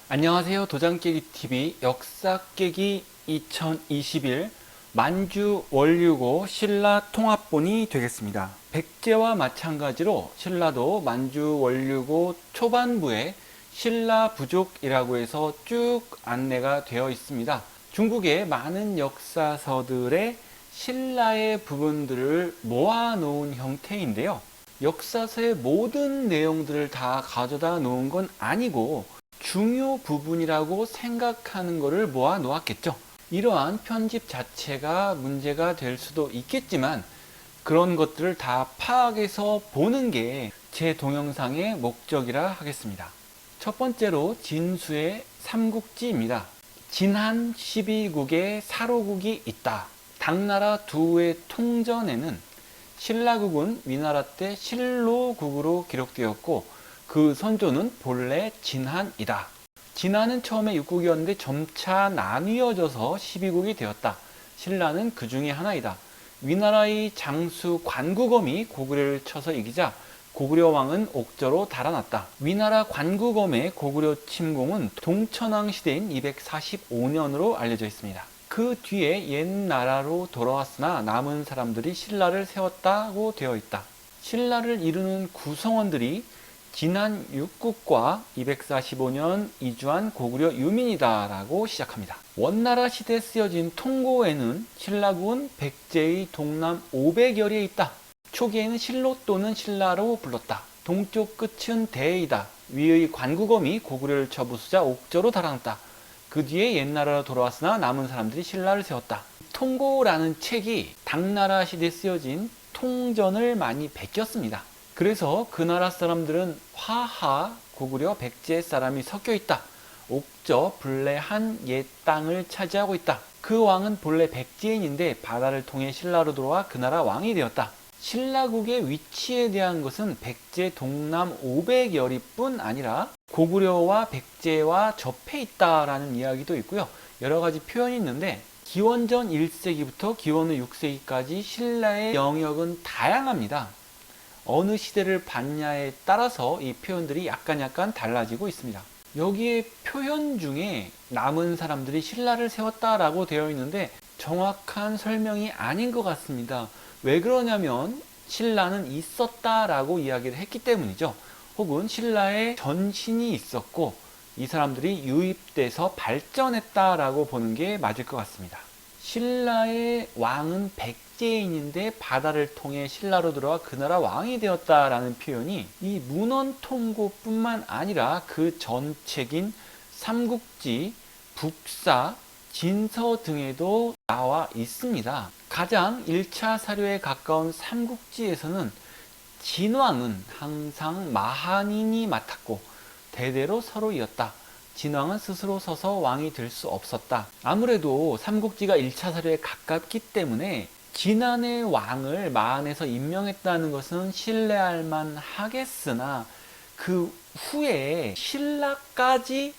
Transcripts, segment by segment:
안녕하세요. 도장깨기TV 역사깨기 2021 만주 원류고 신라 통합본이 되겠습니다. 백제와 마찬가지로 신라도 만주 원류고 초반부에 신라 부족이라고 해서 쭉 안내가 되어 있습니다. 중국의 많은 역사서들의 신라의 부분들을 모아놓은 형태인데요. 역사서의 모든 내용들을 다 가져다 놓은 건 아니고 중요 부분이라고 생각하는 것을 모아 놓았겠죠. 이러한 편집 자체가 문제가 될 수도 있겠지만 그런 것들을 다 파악해서 보는 게 제 동영상의 목적이라 하겠습니다. 첫 번째로 진수의 삼국지입니다. 진한 12국의 사로국이 있다. 당나라 두의 통전에는 신라국은 위나라 때 실로국으로 기록되었고 그 선조는 본래 진한이다. 진한은 처음에 6국이었는데 점차 나뉘어져서 12국이 되었다. 신라는 그 중에 하나이다. 위나라의 장수 관구검이 고구려를 쳐서 이기자 고구려 왕은 옥저로 달아났다. 위나라 관구검의 고구려 침공은 동천왕 시대인 245년으로 알려져 있습니다. 그 뒤에 옛나라로 돌아왔으나 남은 사람들이 신라를 세웠다고 되어 있다. 신라를 이루는 구성원들이 진한 6국과 245년 이주한 고구려 유민이다 라고 시작합니다. 원나라 시대 쓰여진 통고에는 신라국은 백제의 동남 500여리에 있다. 초기에는 실로 또는 신라로 불렀다. 동쪽 끝은 대이다. 위의 관구검이 고구려를 쳐부수자 옥저로 달아났다. 그 뒤에 옛나라로 돌아왔으나 남은 사람들이 신라를 세웠다. 통고라는 책이 당나라 시대에 쓰여진 통전을 많이 베꼈습니다. 그래서 그 나라 사람들은 화하, 고구려, 백제 사람이 섞여 있다. 옥저, 블레 한 옛 땅을 차지하고 있다. 그 왕은 본래 백제인인데 바다를 통해 신라로 들어와 그 나라 왕이 되었다. 신라국의 위치에 대한 것은 백제 동남 500여리뿐 아니라 고구려와 백제와 접해 있다라는 이야기도 있고요. 여러 가지 표현이 있는데 기원전 1세기부터 기원 후 6세기까지 신라의 영역은 다양합니다. 어느 시대를 봤냐에 따라서 이 표현들이 약간 달라지고 있습니다. 여기에 표현 중에 남은 사람들이 신라를 세웠다라고 되어 있는데 정확한 설명이 아닌 것 같습니다. 왜 그러냐면 신라는 있었다라고 이야기를 했기 때문이죠. 혹은 신라에 전신이 있었고 이 사람들이 유입돼서 발전했다라고 보는 게 맞을 것 같습니다. 신라의 왕은 백제인인데 바다를 통해 신라로 들어와 그 나라 왕이 되었다라는 표현이 이 문헌통고뿐만 아니라 그 전 책인 삼국지, 북사, 진서 등에도 나와 있습니다. 가장 1차 사료에 가까운 삼국지에서는 진왕은 항상 마한인이 맡았고 대대로 서로 이었다. 진왕은 스스로 서서 왕이 될 수 없었다. 아무래도 삼국지가 1차 사료에 가깝기 때문에 진한의 왕을 마한에서 임명했다는 것은 신뢰할 만하겠으나 그 후에 신라까지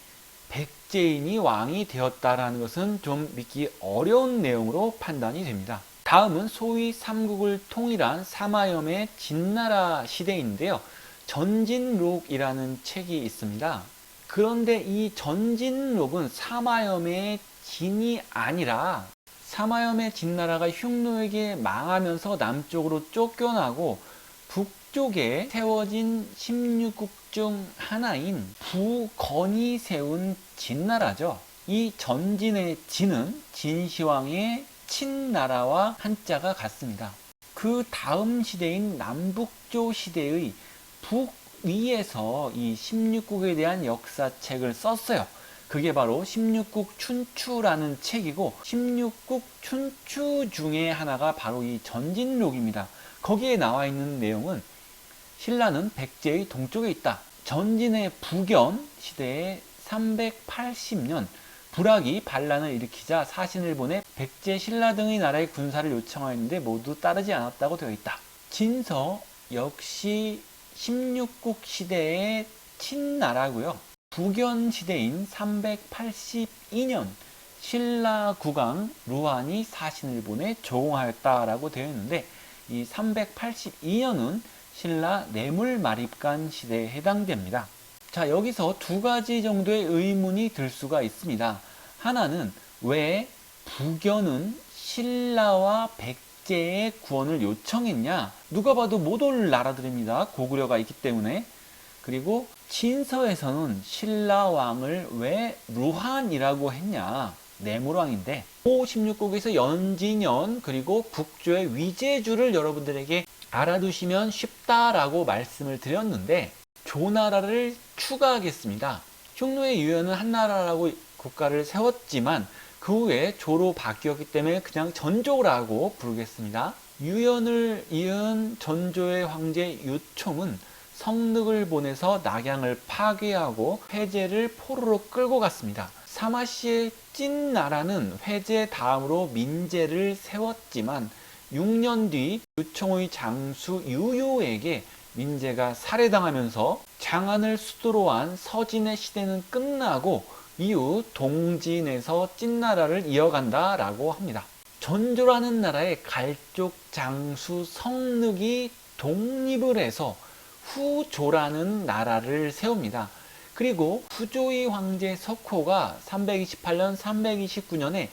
백제인이 왕이 되었다라는 것은 좀 믿기 어려운 내용으로 판단이 됩니다. 다음은 소위 삼국을 통일한 사마염의 진나라 시대인데요. 전진록이라는 책이 있습니다. 그런데 이 전진록은 사마염의 진이 아니라 사마염의 진나라가 흉노에게 망하면서 남쪽으로 쫓겨나고 북쪽에 세워진 16국 중 하나인 부건이 세운 진나라죠. 이 전진의 진은 진시황의 친나라와 한자가 같습니다. 그 다음 시대인 남북조 시대의 북위에서 이 16국에 대한 역사책을 썼어요. 그게 바로 16국 춘추라는 책이고 16국 춘추 중에 하나가 바로 이 전진록입니다. 거기에 나와 있는 내용은 신라는 백제의 동쪽에 있다. 전진의 부견 시대에 380년 불악이 반란을 일으키자 사신을 보내 백제, 신라 등의 나라의 군사를 요청하였는데 모두 따르지 않았다고 되어 있다. 진서 역시 16국 시대의 친나라고요. 부견 시대인 382년 신라 국왕 루안이 사신을 보내 조공하였다라고 되어 있는데 이 382년은 신라 뇌물마립간 시대에 해당됩니다. 자, 여기서 두 가지 정도의 의문이 들 수가 있습니다. 하나는 왜 부견은 신라와 백제의 구원을 요청했냐? 누가 봐도 못 올 나라들입니다. 고구려가 있기 때문에. 그리고 진서에서는 신라 왕을 왜 루한이라고 했냐? 내물왕인데. 호16국에서 연진연 그리고 북조의 위제주를 여러분들에게 알아두시면 쉽다라고 말씀을 드렸는데 조나라를 추가하겠습니다. 흉노의 유연은 한나라라고 국가를 세웠지만 그 후에 조로 바뀌었기 때문에 그냥 전조라고 부르겠습니다. 유연을 이은 전조의 황제 유총은 성늑을 보내서 낙양을 파괴하고 회제를 포로로 끌고 갔습니다. 사마시의 찐나라는 회제 다음으로 민제를 세웠지만 6년 뒤 유총의 장수 유요에게 민제가 살해당하면서 장안을 수도로 한 서진의 시대는 끝나고 이후 동진에서 찐나라를 이어간다 라고 합니다. 전조라는 나라의 갈족 장수 성늑이 독립을 해서 후조라는 나라를 세웁니다. 그리고 후조의 황제 석호가 328년, 329년에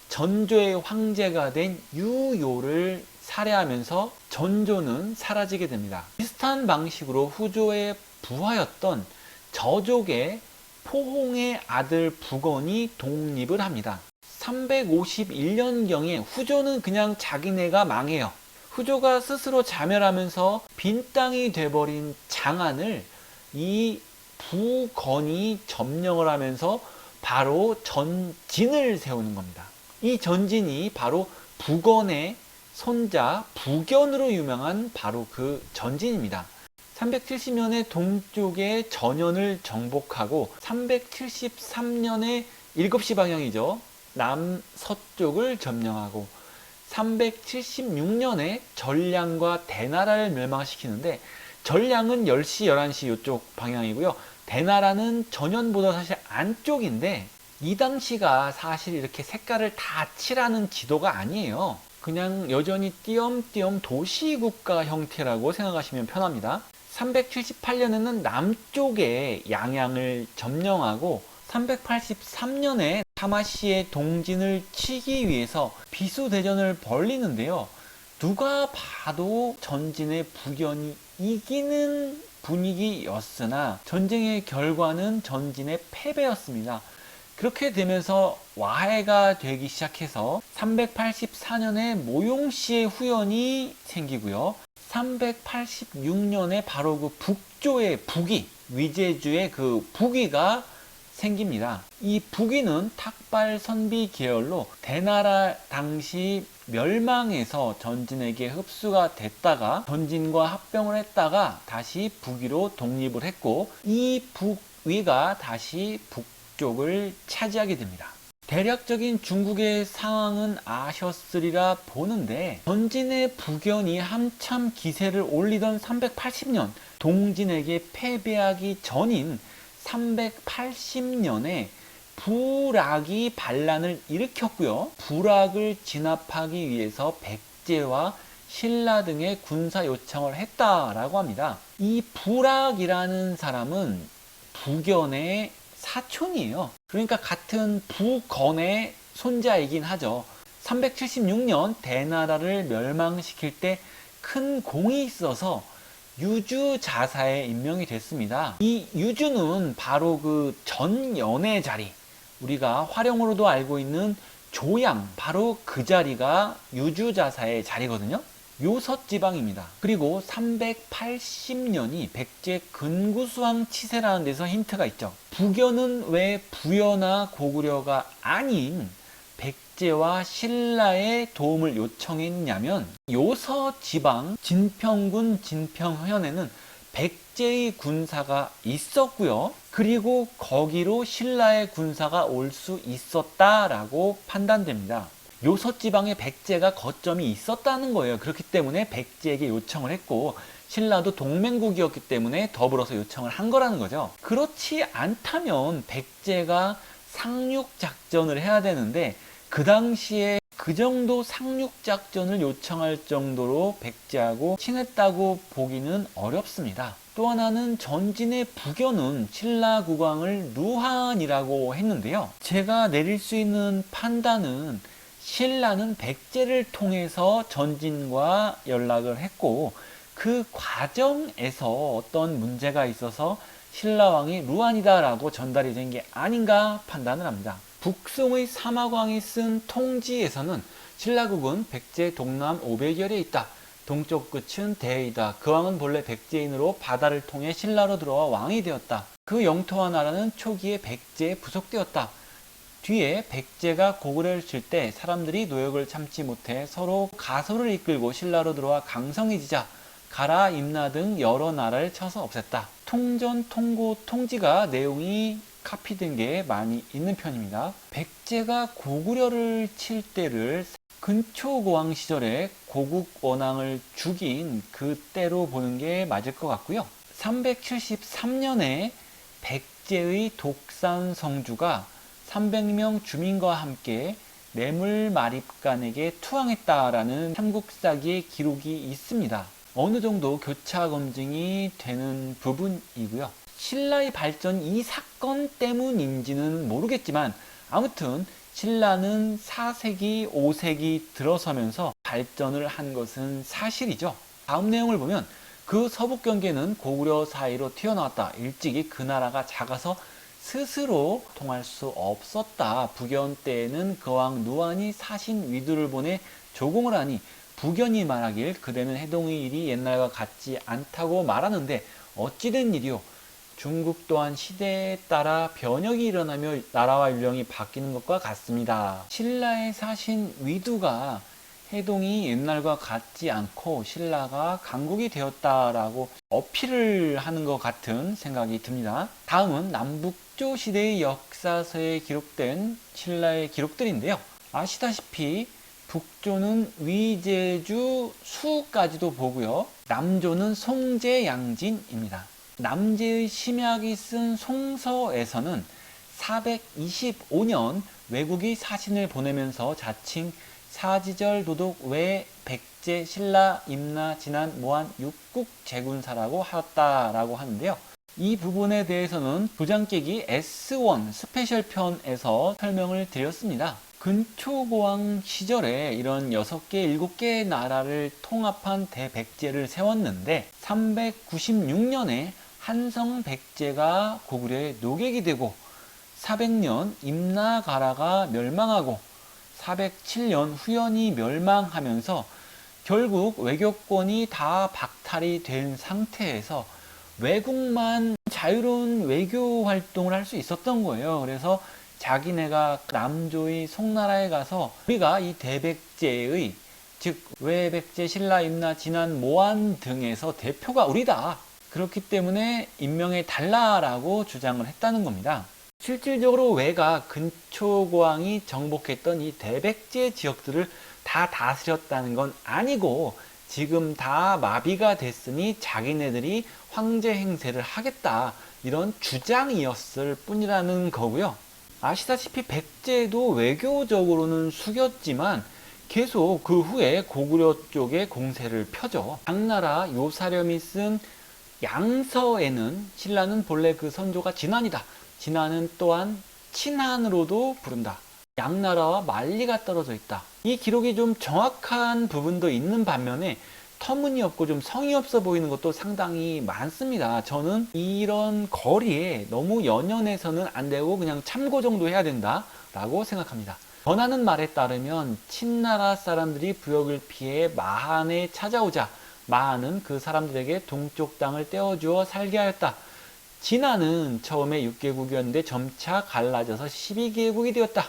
전조의 황제가 된 유요를 살해하면서 전조는 사라지게 됩니다. 비슷한 방식으로 후조의 부하였던 저족의 포홍의 아들 부건이 독립을 합니다. 351년경에 후조는 그냥 자기네가 망해요. 후조가 스스로 자멸하면서 빈 땅이 돼버린 장안을 이 부건이 점령을 하면서 바로 전진을 세우는 겁니다. 이 전진이 바로 부건의 손자 부견으로 유명한 바로 그 전진입니다. 370년에 동쪽의 전현을 정복하고 373년에 7시 방향이죠. 남서쪽을 점령하고 376년에 전량과 대나라를 멸망시키는데 전량은 10시, 11시 이쪽 방향이고요. 대나라는 전현보다 사실 안쪽인데 이 당시가 사실 이렇게 색깔을 다 칠하는 지도가 아니에요. 그냥 여전히 띄엄띄엄 도시국가 형태라고 생각하시면 편합니다. 378년에는 남쪽의 양양을 점령하고 383년에 사마시의 동진을 치기 위해서 비수대전을 벌리는데요. 누가 봐도 전진의 부견이 이기는 분위기였으나 전쟁의 결과는 전진의 패배였습니다. 그렇게 되면서 와해가 되기 시작해서 384년에 모용시의 후연이 생기고요. 386년에 바로 그 북조의 북위, 위제주의 그 북위가 생깁니다. 이 북위는 탁발 선비 계열로 대나라 당시 멸망해서 전진에게 흡수가 됐다가 전진과 합병을 했다가 다시 북위로 독립을 했고 이 북위가 다시 북쪽을 차지하게 됩니다. 대략적인 중국의 상황은 아셨으리라 보는데 전진의 부견이 한참 기세를 올리던 380년 동진에게 패배하기 전인 380년에 부락이 반란을 일으켰고요. 부락을 진압하기 위해서 백제와 신라 등의 군사 요청을 했다라고 합니다. 이 부락이라는 사람은 부견의 사촌이에요. 그러니까 같은 부건의 손자이긴 하죠. 376년 대나라를 멸망시킬 때 큰 공이 있어서 유주자사에 임명이 됐습니다. 이 유주는 바로 그 전연의 자리, 우리가 화령으로도 알고 있는 조양, 바로 그 자리가 유주자사의 자리거든요. 요섭지방입니다. 그리고 380년이 백제 근구수왕 치세라는 데서 힌트가 있죠. 부견은 왜 부여나 고구려가 아닌 백제와 신라의 도움을 요청했냐면 요서지방 진평군 진평현에는 백제의 군사가 있었고요. 그리고 거기로 신라의 군사가 올 수 있었다라고 판단됩니다. 요서지방에 백제가 거점이 있었다는 거예요. 그렇기 때문에 백제에게 요청을 했고 신라도 동맹국이었기 때문에 더불어서 요청을 한 거라는 거죠. 그렇지 않다면 백제가 상륙작전을 해야 되는데 그 당시에 그 정도 상륙작전을 요청할 정도로 백제하고 친했다고 보기는 어렵습니다. 또 하나는 전진의 부견은 신라 국왕을 누한이라고 했는데요. 제가 내릴 수 있는 판단은 신라는 백제를 통해서 전진과 연락을 했고 그 과정에서 어떤 문제가 있어서 신라왕이 루한이다라고 전달이 된 게 아닌가 판단을 합니다. 북송의 사마광이 쓴 통지에서는 신라국은 백제 동남 500여리에 있다. 동쪽 끝은 대이다. 그 왕은 본래 백제인으로 바다를 통해 신라로 들어와 왕이 되었다. 그 영토와 나라는 초기에 백제에 부속되었다. 뒤에 백제가 고구려를 칠 때 사람들이 노역을 참지 못해 서로 가소를 이끌고 신라로 들어와 강성해지자 가라, 임나 등 여러 나라를 쳐서 없앴다. 통전, 통고, 통지가 내용이 카피된 게 많이 있는 편입니다. 백제가 고구려를 칠 때를 근초고왕 시절에 고국 원왕을 죽인 그때로 보는 게 맞을 것 같고요. 373년에 백제의 독산 성주가 300명 주민과 함께 뇌물마립간에게 투항했다라는 삼국사기의 기록이 있습니다. 어느 정도 교차 검증이 되는 부분이고요. 신라의 발전 이 사건 때문인지는 모르겠지만 아무튼 신라는 4세기, 5세기 들어서면서 발전을 한 것은 사실이죠. 다음 내용을 보면 그 서북경계는 고구려 사이로 튀어나왔다. 일찍이 그 나라가 작아서 스스로 통할 수 없었다. 부견 때에는 그 왕 누한이 사신 위두를 보내 조공을 하니 부견이 말하길 그대는 해동의 일이 옛날과 같지 않다고 말하는데 어찌된 일이요? 중국 또한 시대에 따라 변혁이 일어나며 나라와 율령이 바뀌는 것과 같습니다. 신라의 사신 위두가 해동이 옛날과 같지 않고 신라가 강국이 되었다라고 어필을 하는 것 같은 생각이 듭니다. 다음은 남북조 시대의 역사서에 기록된 신라의 기록들인데요. 아시다시피 북조는 위제주 수까지도 보고요. 남조는 송제 양진입니다. 남제의 심약이 쓴 송서에서는 425년 외국이 사신을 보내면서 자칭 사지절 도독 외 백제 신라 임나 진안 모한 육국 제군사라고 하였다라고 하는데요. 이 부분에 대해서는 도장깨기 S1 스페셜 편에서 설명을 드렸습니다. 근초고왕 시절에 이런 6개, 7개의 나라를 통합한 대백제를 세웠는데 396년에 한성 백제가 고구려의 노객이 되고 400년 임나가라가 멸망하고 407년 후연이 멸망하면서 결국 외교권이 다 박탈이 된 상태에서 외국만 자유로운 외교 활동을 할 수 있었던 거예요. 그래서 자기네가 남조의 송나라에 가서 우리가 이 대백제의 즉 외백제, 신라, 임나, 진안, 모한 등에서 대표가 우리다. 그렇기 때문에 임명해 달라라고 주장을 했다는 겁니다. 실질적으로 외가 근초고왕이 정복했던 이 대백제 지역들을 다 다스렸다는 건 아니고 지금 다 마비가 됐으니 자기네들이 황제 행세를 하겠다 이런 주장이었을 뿐이라는 거고요. 아시다시피 백제도 외교적으로는 숙였지만 계속 그 후에 고구려 쪽에 공세를 펴죠. 당나라 요사렴이 쓴 양서에는 신라는 본래 그 선조가 진안이다. 진안은 또한 친한으로도 부른다. 양나라와 만리가 떨어져 있다. 이 기록이 좀 정확한 부분도 있는 반면에 터무니없고 좀 성의 없어 보이는 것도 상당히 많습니다. 저는 이런 거리에 너무 연연해서는 안 되고 그냥 참고 정도 해야 된다 라고 생각합니다. 전하는 말에 따르면 친나라 사람들이 부역을 피해 마한에 찾아오자 마한은 그 사람들에게 동쪽 땅을 떼어주어 살게 하였다. 진안은 처음에 6개국이었는데 점차 갈라져서 12개국이 되었다.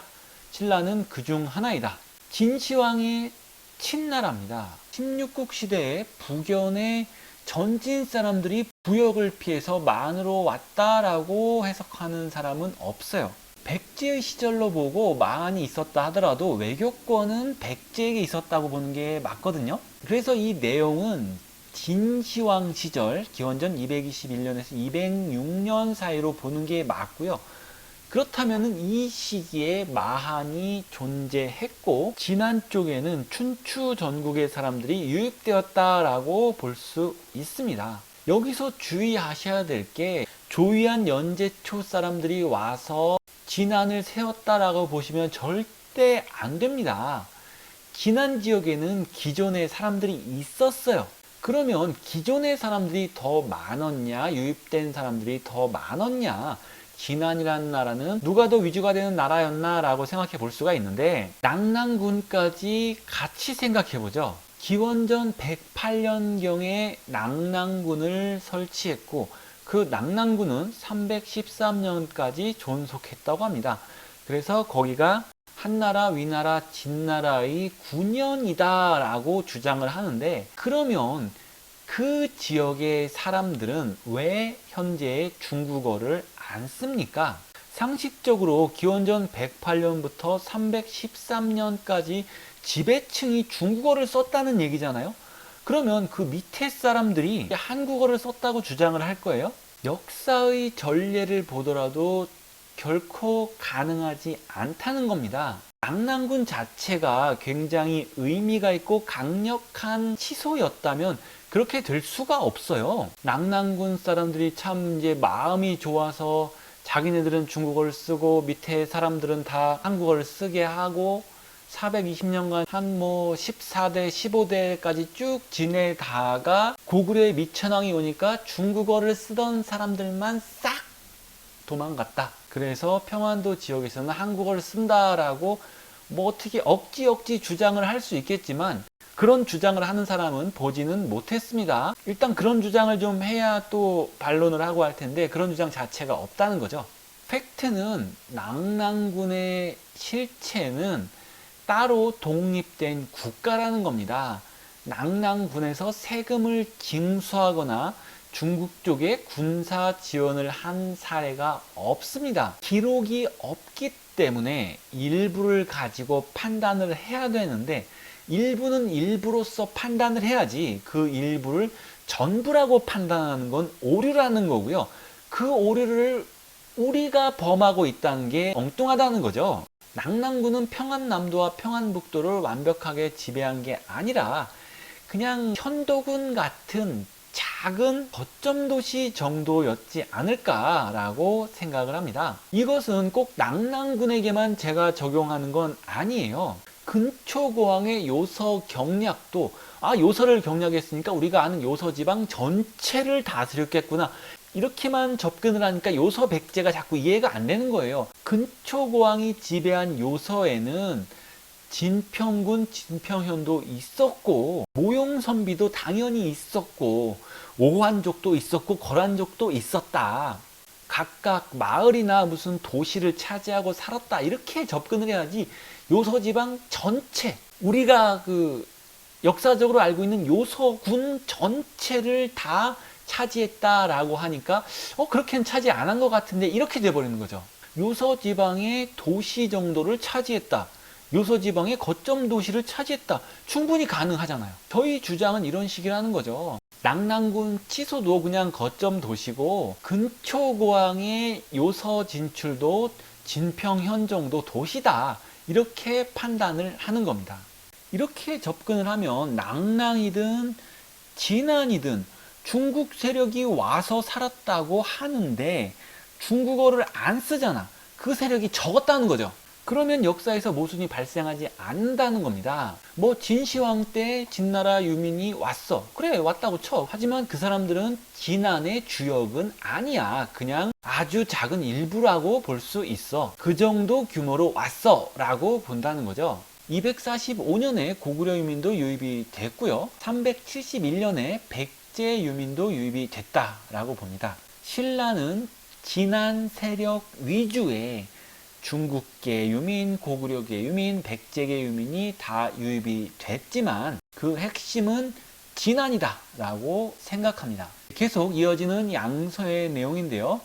신라는 그 중 하나이다. 진시황의 친나라입니다. 16국 시대에 부견의 전진 사람들이 부역을 피해서 만으로 왔다라고 해석하는 사람은 없어요. 백제의 시절로 보고 마한이 있었다 하더라도 외교권은 백제에게 있었다고 보는 게 맞거든요. 그래서 이 내용은 진시황 시절 기원전 221년에서 206년 사이로 보는 게 맞고요. 그렇다면 이 시기에 마한이 존재했고 진안 쪽에는 춘추 전국의 사람들이 유입되었다라고 볼 수 있습니다. 여기서 주의하셔야 될 게 조위안 연제초 사람들이 와서 진안을 세웠다라고 보시면 절대 안 됩니다. 진안 지역에는 기존에 사람들이 있었어요. 그러면 기존의 사람들이 더 많았냐, 유입된 사람들이 더 많았냐, 진안이라는 나라는 누가 더 위주가 되는 나라였나 라고 생각해 볼 수가 있는데, 낙랑군까지 같이 생각해 보죠. 기원전 108년경에 낙랑군을 설치했고, 그 낙랑군은 313년까지 존속했다고 합니다. 그래서 거기가 한나라, 위나라, 진나라의 9년이다 라고 주장을 하는데, 그러면 그 지역의 사람들은 왜 현재 중국어를 안 씁니까? 상식적으로 기원전 108년부터 313년까지 지배층이 중국어를 썼다는 얘기잖아요. 그러면 그 밑에 사람들이 한국어를 썼다고 주장을 할 거예요? 역사의 전례를 보더라도 결코 가능하지 않다는 겁니다. 낙랑군 자체가 굉장히 의미가 있고 강력한 취소였다면 그렇게 될 수가 없어요. 낙랑군 사람들이 참 이제 마음이 좋아서 자기네들은 중국어를 쓰고 밑에 사람들은 다 한국어를 쓰게 하고 420년간 한 14대, 15대까지 쭉 지내다가 고구려의 미천왕이 오니까 중국어를 쓰던 사람들만 싹 도망갔다. 그래서 평안도 지역에서는 한국어를 쓴다라고 어떻게 억지 주장을 할 수 있겠지만, 그런 주장을 하는 사람은 보지는 못했습니다. 일단 그런 주장을 좀 해야 또 반론을 하고 할 텐데, 그런 주장 자체가 없다는 거죠. 팩트는 낙랑군의 실체는 따로 독립된 국가라는 겁니다. 낙랑군에서 세금을 징수하거나 중국 쪽에 군사 지원을 한 사례가 없습니다. 기록이 없기 때문에 일부를 가지고 판단을 해야 되는데, 일부는 일부로서 판단을 해야지 그 일부를 전부라고 판단하는 건 오류라는 거고요. 그 오류를 우리가 범하고 있다는 게 엉뚱하다는 거죠. 낙랑군은 평안남도와 평안북도를 완벽하게 지배한 게 아니라 그냥 현도군 같은 작은 거점 도시 정도였지 않을까라고 생각을 합니다. 이것은 꼭 낙랑군에게만 제가 적용하는 건 아니에요. 근초고왕의 요서 경략도, 요서를 경략했으니까 우리가 아는 요서 지방 전체를 다스렸겠구나, 이렇게만 접근을 하니까 요서 백제가 자꾸 이해가 안 되는 거예요. 근초고왕이 지배한 요서에는 진평군, 진평현도 있었고, 모용선비도 당연히 있었고, 오한족도 있었고, 거란족도 있었다. 각각 마을이나 무슨 도시를 차지하고 살았다, 이렇게 접근을 해야지 요서지방 전체, 우리가 그 역사적으로 알고 있는 요서군 전체를 다 차지했다라고 하니까 그렇게는 차지 안 한 것 같은데, 이렇게 돼버리는 거죠. 요서지방의 도시 정도를 차지했다, 요서지방의 거점 도시를 차지했다, 충분히 가능하잖아요. 저희 주장은 이런 식이라는 거죠. 낙랑군 취소도 그냥 거점 도시고, 근초고왕의 요서 진출도 진평현 정도 도시다, 이렇게 판단을 하는 겁니다. 이렇게 접근을 하면 낙랑이든 진안이든 중국 세력이 와서 살았다고 하는데 중국어를 안 쓰잖아. 그 세력이 적었다는 거죠. 그러면 역사에서 모순이 발생하지 않는다는 겁니다. 진시황 때 진나라 유민이 왔어. 그래, 왔다고 쳐. 하지만 그 사람들은 진안의 주역은 아니야. 그냥 아주 작은 일부라고 볼 수 있어. 그 정도 규모로 왔어 라고 본다는 거죠. 245년에 고구려 유민도 유입이 됐고요. 371년에 백제 유민도 유입이 됐다라고 봅니다. 신라는 진안 세력 위주의 중국계 유민, 고구려계 유민, 백제계 유민이 다 유입이 됐지만 그 핵심은 진안이다 라고 생각합니다. 계속 이어지는 양서의 내용인데요.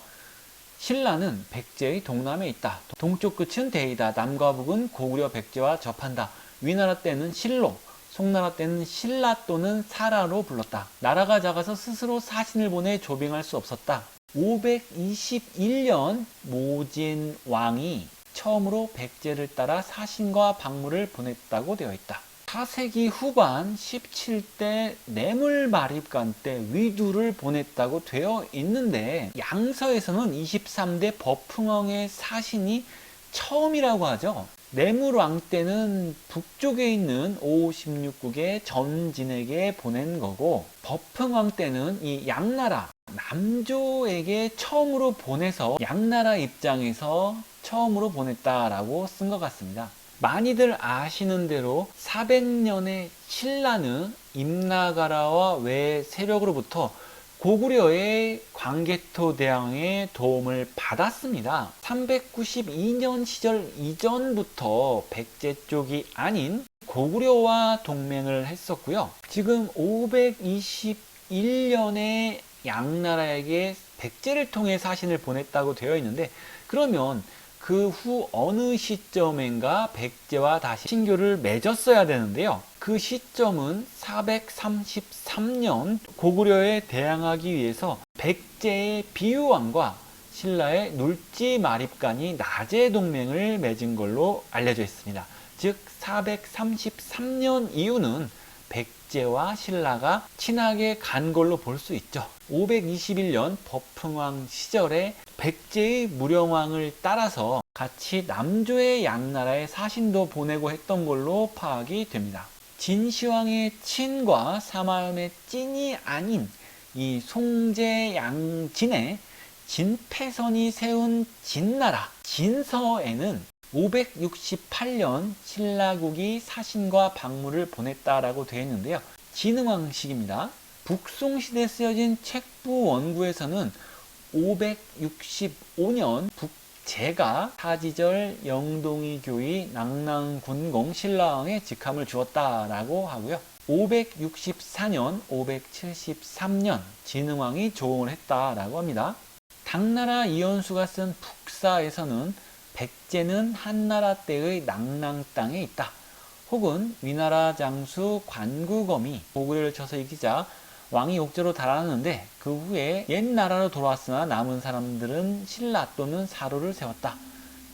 신라는 백제의 동남에 있다. 동쪽 끝은 대이다. 남과 북은 고구려 백제와 접한다. 위나라 때는 실로, 송나라 때는 신라 또는 사라로 불렀다. 나라가 작아서 스스로 사신을 보내 조빙할 수 없었다. 521년 모진 왕이 처음으로 백제를 따라 사신과 박물을 보냈다고 되어 있다. 4세기 후반 17대 뇌물마립간 때 위두를 보냈다고 되어 있는데, 양서에서는 23대 버풍왕의 사신이 처음이라고 하죠. 뇌물왕 때는 북쪽에 있는 516국의 전진에게 보낸 거고, 버풍왕 때는 이 양나라 남조에게 처음으로 보내서 양나라 입장에서 처음으로 보냈다라고 쓴 것 같습니다. 많이들 아시는 대로 400년의 신라는 임나가라와 외 세력으로부터 고구려의 광개토 대왕의 도움을 받았습니다. 392년 시절 이전부터 백제 쪽이 아닌 고구려와 동맹을 했었고요. 지금 521년에 양나라에게 백제를 통해 사신을 보냈다고 되어 있는데, 그러면 그 후 어느 시점인가 백제와 다시 신교를 맺었어야 되는데요. 그 시점은 433년 고구려에 대항하기 위해서 백제의 비유왕과 신라의 눌지마립간이 나제 동맹을 맺은 걸로 알려져 있습니다. 즉 433년 이후는 백제와 신라가 친하게 간 걸로 볼 수 있죠. 521년 버풍왕 시절에 백제의 무령왕을 따라서 같이 남조의 양나라에 사신도 보내고 했던 걸로 파악이 됩니다. 진시황의 친과 사마음의 찐이 아닌 이 송제양진의 진패선이 세운 진나라 진서에는 568년 신라국이 사신과 박물을 보냈다라고 되어 있는데요. 진흥왕식입니다. 북송시대에 쓰여진 책부 원구에서는 565년 북제가 사지절 영동이 교의 낙랑군공 신라왕에 직함을 주었다라고 하고요. 564년, 573년 진흥왕이 조응을 했다라고 합니다. 당나라 이현수가 쓴 북사에서는 백제는 한나라 때의 낙랑 땅에 있다. 혹은 위나라 장수 관구검이 고구려를 쳐서 이기자 왕이 옥저로 달아났는데 그 후에 옛 나라로 돌아왔으나 남은 사람들은 신라 또는 사로를 세웠다.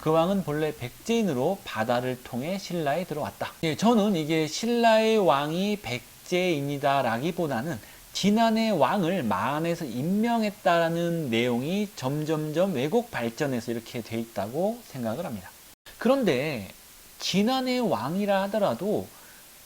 그 왕은 본래 백제인으로 바다를 통해 신라에 들어왔다. 저는 이게 신라의 왕이 백제인이다 라기보다는 진안의 왕을 마안에서 임명했다라는 내용이 점점점 왜곡 발전해서 이렇게 돼 있다고 생각을 합니다. 그런데 진안의 왕이라 하더라도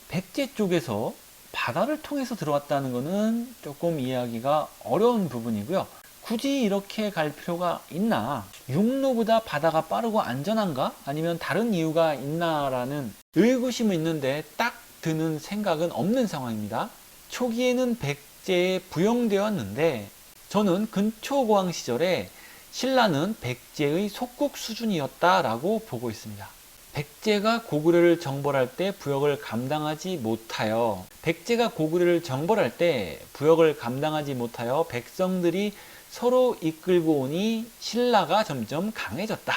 백제 쪽에서 바다를 통해서 들어왔다는 것은 조금 이해하기가 어려운 부분이고요. 굳이 이렇게 갈 필요가 있나? 육로보다 바다가 빠르고 안전한가? 아니면 다른 이유가 있나라는 의구심은 있는데 딱 드는 생각은 없는 상황입니다. 초기에는 백제에 부용되었는데 저는 근초고왕 시절에 신라는 백제의 속국 수준이었다라고 보고 있습니다. 백제가 고구려를 정벌할 때 부역을 감당하지 못하여 백성들이 서로 이끌고 오니 신라가 점점 강해졌다.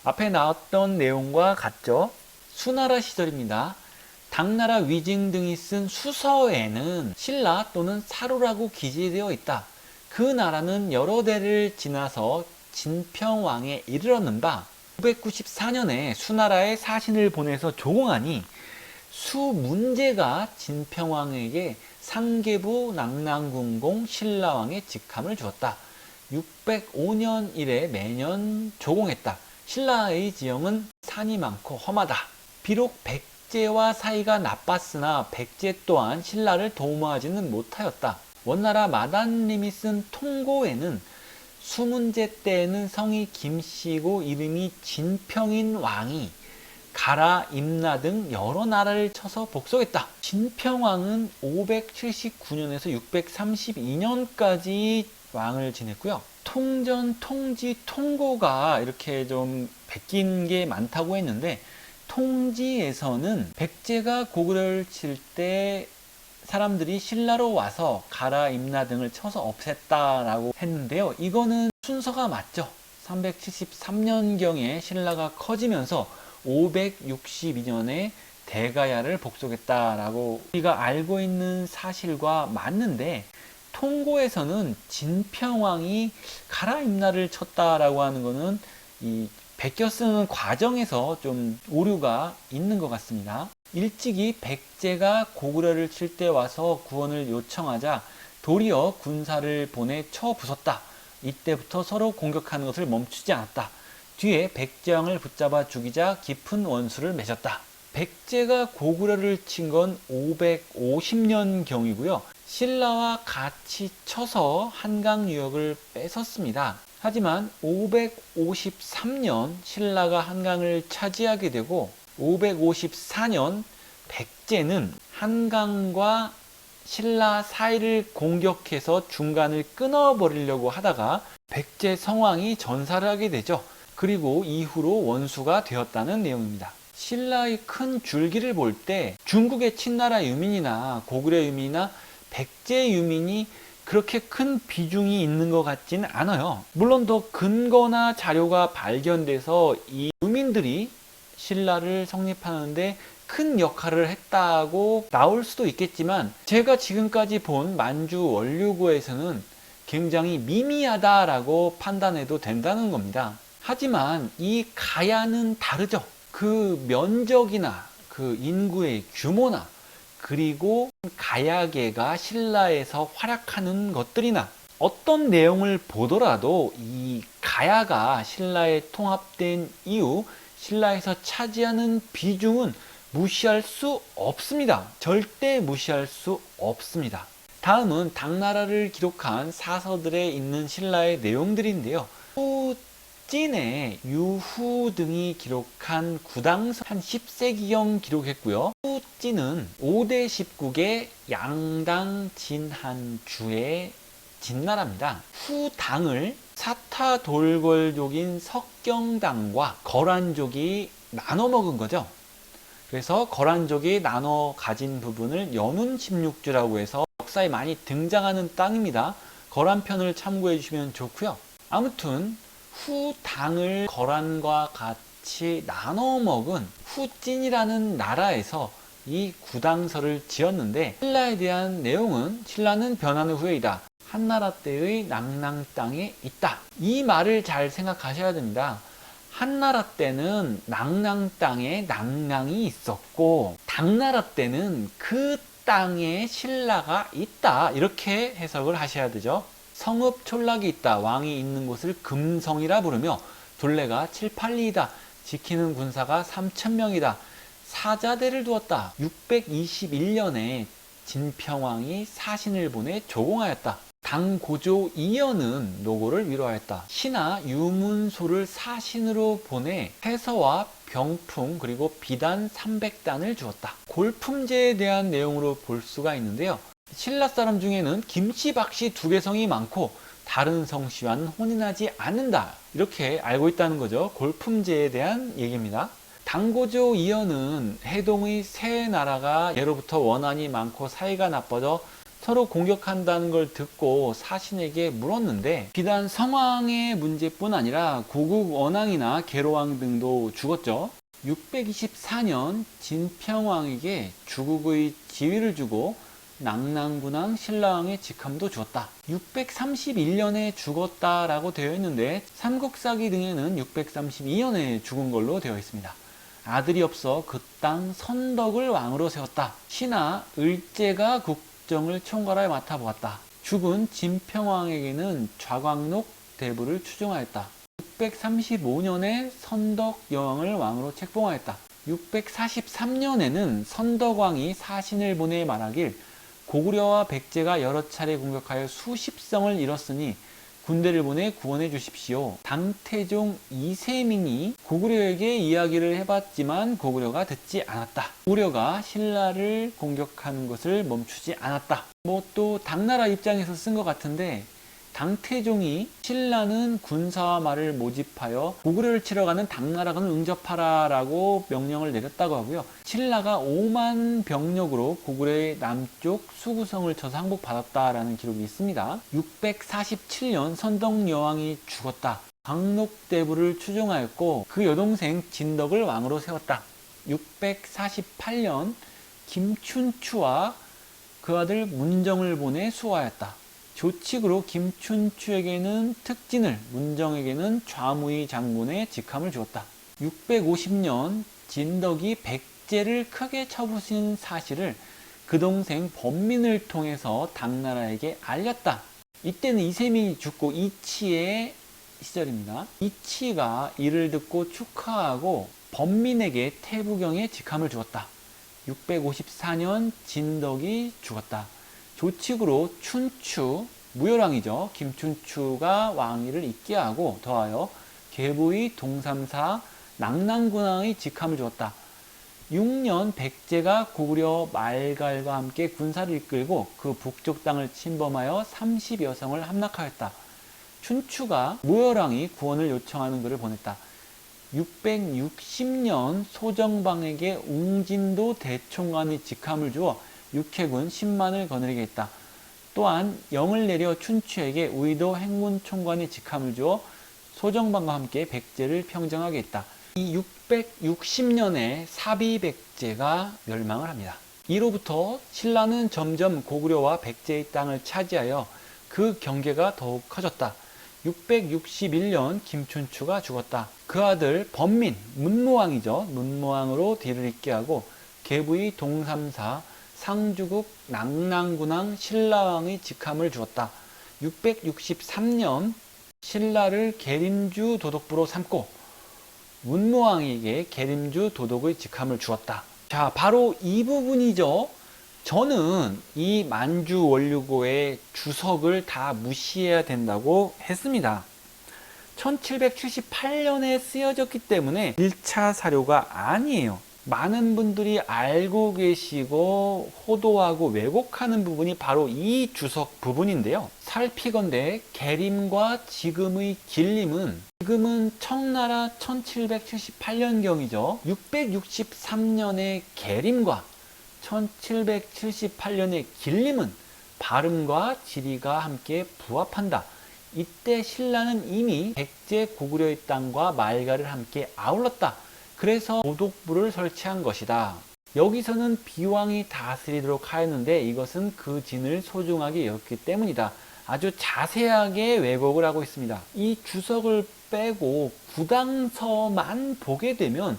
앞에 나왔던 내용과 같죠? 수나라 시절입니다. 당나라 위징 등이 쓴 수서에는 신라 또는 사로라고 기재되어 있다. 그 나라는 여러 대를 지나서 진평왕에 이르렀는 바 994년에 수나라에 사신을 보내서 조공하니 수문제가 진평왕에게 상계부 낙랑군공 신라왕의 직함을 주었다. 605년 이래 매년 조공했다. 신라의 지형은 산이 많고 험하다. 비록 백제와 사이가 나빴으나 백제 또한 신라를 도모하지는 못하였다. 원나라 마단님이 쓴 통고에는 수문제 때에는 성이 김씨고 이름이 진평인 왕이 가라, 임나 등 여러 나라를 쳐서 복속했다. 진평왕은 579년에서 632년까지 왕을 지냈고요. 통전, 통지, 통고가 이렇게 좀 베낀 게 많다고 했는데 통지에서는 백제가 고구려를 칠 때 사람들이 신라로 와서 가라, 임나 등을 쳐서 없앴다라고 했는데요. 이거는 순서가 맞죠. 373년경에 신라가 커지면서 562년에 대가야를 복속했다라고 우리가 알고 있는 사실과 맞는데, 통고에서는 진평왕이 가라, 임나를 쳤다라고 하는 거는 이 베껴 쓰는 과정에서 좀 오류가 있는 것 같습니다. 일찍이 백제가 고구려를 칠 때 와서 구원을 요청하자 도리어 군사를 보내 쳐부쉈다. 이때부터 서로 공격하는 것을 멈추지 않았다. 뒤에 백제왕을 붙잡아 죽이자 깊은 원수를 맺었다. 백제가 고구려를 친 건 550년 경이고요. 신라와 같이 쳐서 한강 유역을 뺏었습니다. 하지만 553년 신라가 한강을 차지하게 되고 554년 백제는 한강과 신라 사이를 공격해서 중간을 끊어버리려고 하다가 백제 성왕이 전사를 하게 되죠. 그리고 이후로 원수가 되었다는 내용입니다. 신라의 큰 줄기를 볼 때 중국의 친나라 유민이나 고구려 유민이나 백제 유민이 그렇게 큰 비중이 있는 것 같지는 않아요. 물론 더 근거나 자료가 발견돼서 이 유민들이 신라를 성립하는데 큰 역할을 했다고 나올 수도 있겠지만 제가 지금까지 본 만주 원류고에서는 굉장히 미미하다라고 판단해도 된다는 겁니다. 하지만 이 가야는 다르죠. 그 면적이나 그 인구의 규모나 그리고 가야계가 신라에서 활약하는 것들이나 어떤 내용을 보더라도 이 가야가 신라에 통합된 이후 신라에서 차지하는 비중은 무시할 수 없습니다. 절대 무시할 수 없습니다. 다음은 당나라를 기록한 사서들에 있는 신라의 내용들인데요. 후진의 유후 등이 기록한 구당서 한 10세기경 기록했고요. 후진은 5대 19개 양당 진한주의 진나라입니다. 후당을 사타 돌궐족인 석경당과 거란족이 나눠 먹은 거죠. 그래서 거란족이 나눠 가진 부분을 연운 16주라고 해서 역사에 많이 등장하는 땅입니다. 거란편을 참고해 주시면 좋고요. 아무튼 후당을 거란과 같이 나눠 먹은 후진이라는 나라에서 이 구당서를 지었는데 신라에 대한 내용은 신라는 변하는 후에이다. 한나라 때의 낭낭 땅에 있다. 이 말을 잘 생각하셔야 됩니다. 한나라 때는 낭낭 땅에 낭낭이 있었고 당나라 때는 그 땅에 신라가 있다. 이렇게 해석을 하셔야 되죠. 성읍 촌락이 있다. 왕이 있는 곳을 금성이라 부르며 둘레가 7, 8리이다. 지키는 군사가 3,000명이다. 사자대를 두었다. 621년에 진평왕이 사신을 보내 조공하였다. 당고조 이연은 노고를 위로하였다. 신하 유문소를 사신으로 보내 해서와 병풍 그리고 비단 300단을 주었다. 골품제에 대한 내용으로 볼 수가 있는데요. 신라 사람 중에는 김씨, 박씨 두 개성이 많고 다른 성씨와는 혼인하지 않는다. 이렇게 알고 있다는 거죠. 골품제에 대한 얘기입니다. 당고조 이연은 해동의 세 나라가 예로부터 원한이 많고 사이가 나빠져 서로 공격한다는 걸 듣고 사신에게 물었는데 비단 성왕의 문제뿐 아니라 고국 원왕이나 계로왕 등도 죽었죠. 624년 진평왕에게 주국의 지위를 주고 낭낭군왕 신라왕의 직함도 주었다. 631년에 죽었다라고 되어 있는데 삼국사기 등에는 632년에 죽은 걸로 되어 있습니다. 아들이 없어 그 땅 선덕을 왕으로 세웠다. 신하 을제가 국정을 총괄하여 맡아보았다. 죽은 진평왕에게는 좌광록 대부를 추종하였다. 635년에 선덕 여왕을 왕으로 책봉하였다. 643년에는 선덕왕이 사신을 보내 말하길 고구려와 백제가 여러 차례 공격하여 수십 성을 잃었으니 군대를 보내 구원해 주십시오. 당태종 이세민이 고구려에게 이야기를 해봤지만 고구려가 듣지 않았다. 고구려가 신라를 공격하는 것을 멈추지 않았다. 또 당나라 입장에서 쓴 것 같은데 당태종이 신라는 군사와 말을 모집하여 고구려를 치러 가는 당나라군을 응접하라 라고 명령을 내렸다고 하고요. 신라가 5만 병력으로 고구려의 남쪽 수구성을 쳐서 항복받았다라는 기록이 있습니다. 647년 선덕여왕이 죽었다. 광록대부를 추종하였고 그 여동생 진덕을 왕으로 세웠다. 648년 김춘추와 그 아들 문정을 보내 수호하였다. 조칙으로 김춘추에게는 특진을, 문정에게는 좌무의 장군의 직함을 주었다. 650년 진덕이 백제를 크게 쳐부신 사실을 그 동생 범민을 통해서 당나라에게 알렸다. 이때는 이세민이 죽고 이치의 시절입니다. 이치가 이를 듣고 축하하고 범민에게 태부경의 직함을 주었다. 654년 진덕이 죽었다. 조칙으로 춘추, 무열왕이죠. 김춘추가 왕위를 잇게 하고 더하여 계부의 동삼사 낙랑군왕의 직함을 주었다. 6년 백제가 고구려 말갈과 함께 군사를 이끌고 그 북쪽 땅을 침범하여 30여성을 함락하였다. 춘추가 무열왕이 구원을 요청하는 글을 보냈다. 660년 소정방에게 웅진도 대총관의 직함을 주어 육해군 10만을 거느리게 했다. 또한 영을 내려 춘추에게 우의도 행군총관의 직함을 주어 소정방과 함께 백제를 평정하게 했다. 이 660년에 사비백제가 멸망을 합니다. 이로부터 신라는 점점 고구려와 백제의 땅을 차지하여 그 경계가 더욱 커졌다. 661년 김춘추가 죽었다. 그 아들 범민, 문무왕이죠. 문무왕으로 뒤를 잇게 하고 계부의 동삼사 상주국 낙랑군왕 신라왕의 직함을 주었다. 663년 신라를 계림주 도독부로 삼고 문무왕에게 계림주 도독의 직함을 주었다. 자, 바로 이 부분이죠. 저는 이 만주 원류고의 주석을 다 무시해야 된다고 했습니다. 1778년에 쓰여졌기 때문에 1차 사료가 아니에요. 많은 분들이 알고 계시고 호도하고 왜곡하는 부분이 바로 이 주석 부분인데요. 살피건대 계림과 지금의 길림은 지금은 청나라 1778년경이죠. 663년의 계림과 1778년의 길림은 발음과 지리가 함께 부합한다. 이때 신라는 이미 백제 고구려의 땅과 말가를 함께 아울렀다. 그래서 도독부를 설치한 것이다. 여기서는 비왕이 다스리도록 하였는데 이것은 그 진을 소중하게 여겼기 때문이다. 아주 자세하게 왜곡을 하고 있습니다. 이 주석을 빼고 구당서만 보게 되면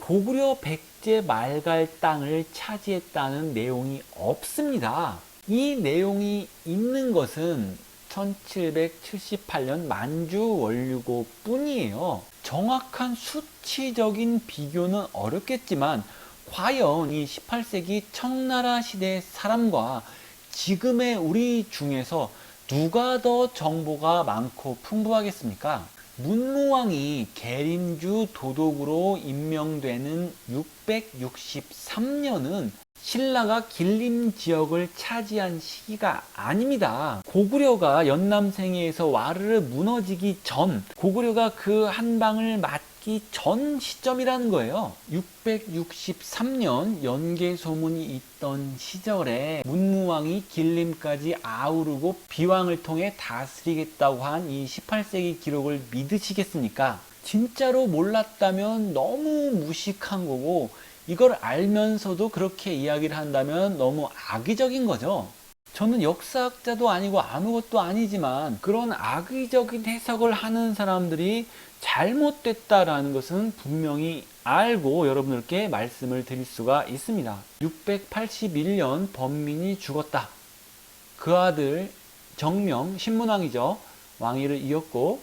고구려 백제 말갈 땅을 차지했다는 내용이 없습니다. 이 내용이 있는 것은 1778년 만주 원류고 뿐이에요. 정확한 수치적인 비교는 어렵겠지만 과연 이 18세기 청나라 시대 사람과 지금의 우리 중에서 누가 더 정보가 많고 풍부하겠습니까? 문무왕이 계림주 도독으로 임명되는 663년은 신라가 길림 지역을 차지한 시기가 아닙니다. 고구려가 연남생에서 와르르 무너지기 전, 고구려가 그 한 방을 맞기 전 시점이라는 거예요. 663년 연개 소문이 있던 시절에 문무왕이 길림까지 아우르고 비왕을 통해 다스리겠다고 한 이 18세기 기록을 믿으시겠습니까? 진짜로 몰랐다면 너무 무식한 거고, 이걸 알면서도 그렇게 이야기를 한다면 너무 악의적인 거죠. 저는 역사학자도 아니고 아무것도 아니지만 그런 악의적인 해석을 하는 사람들이 잘못됐다라는 것은 분명히 알고 여러분들께 말씀을 드릴 수가 있습니다. 681년 범민이 죽었다. 그 아들 정명 신문왕이죠. 왕위를 이었고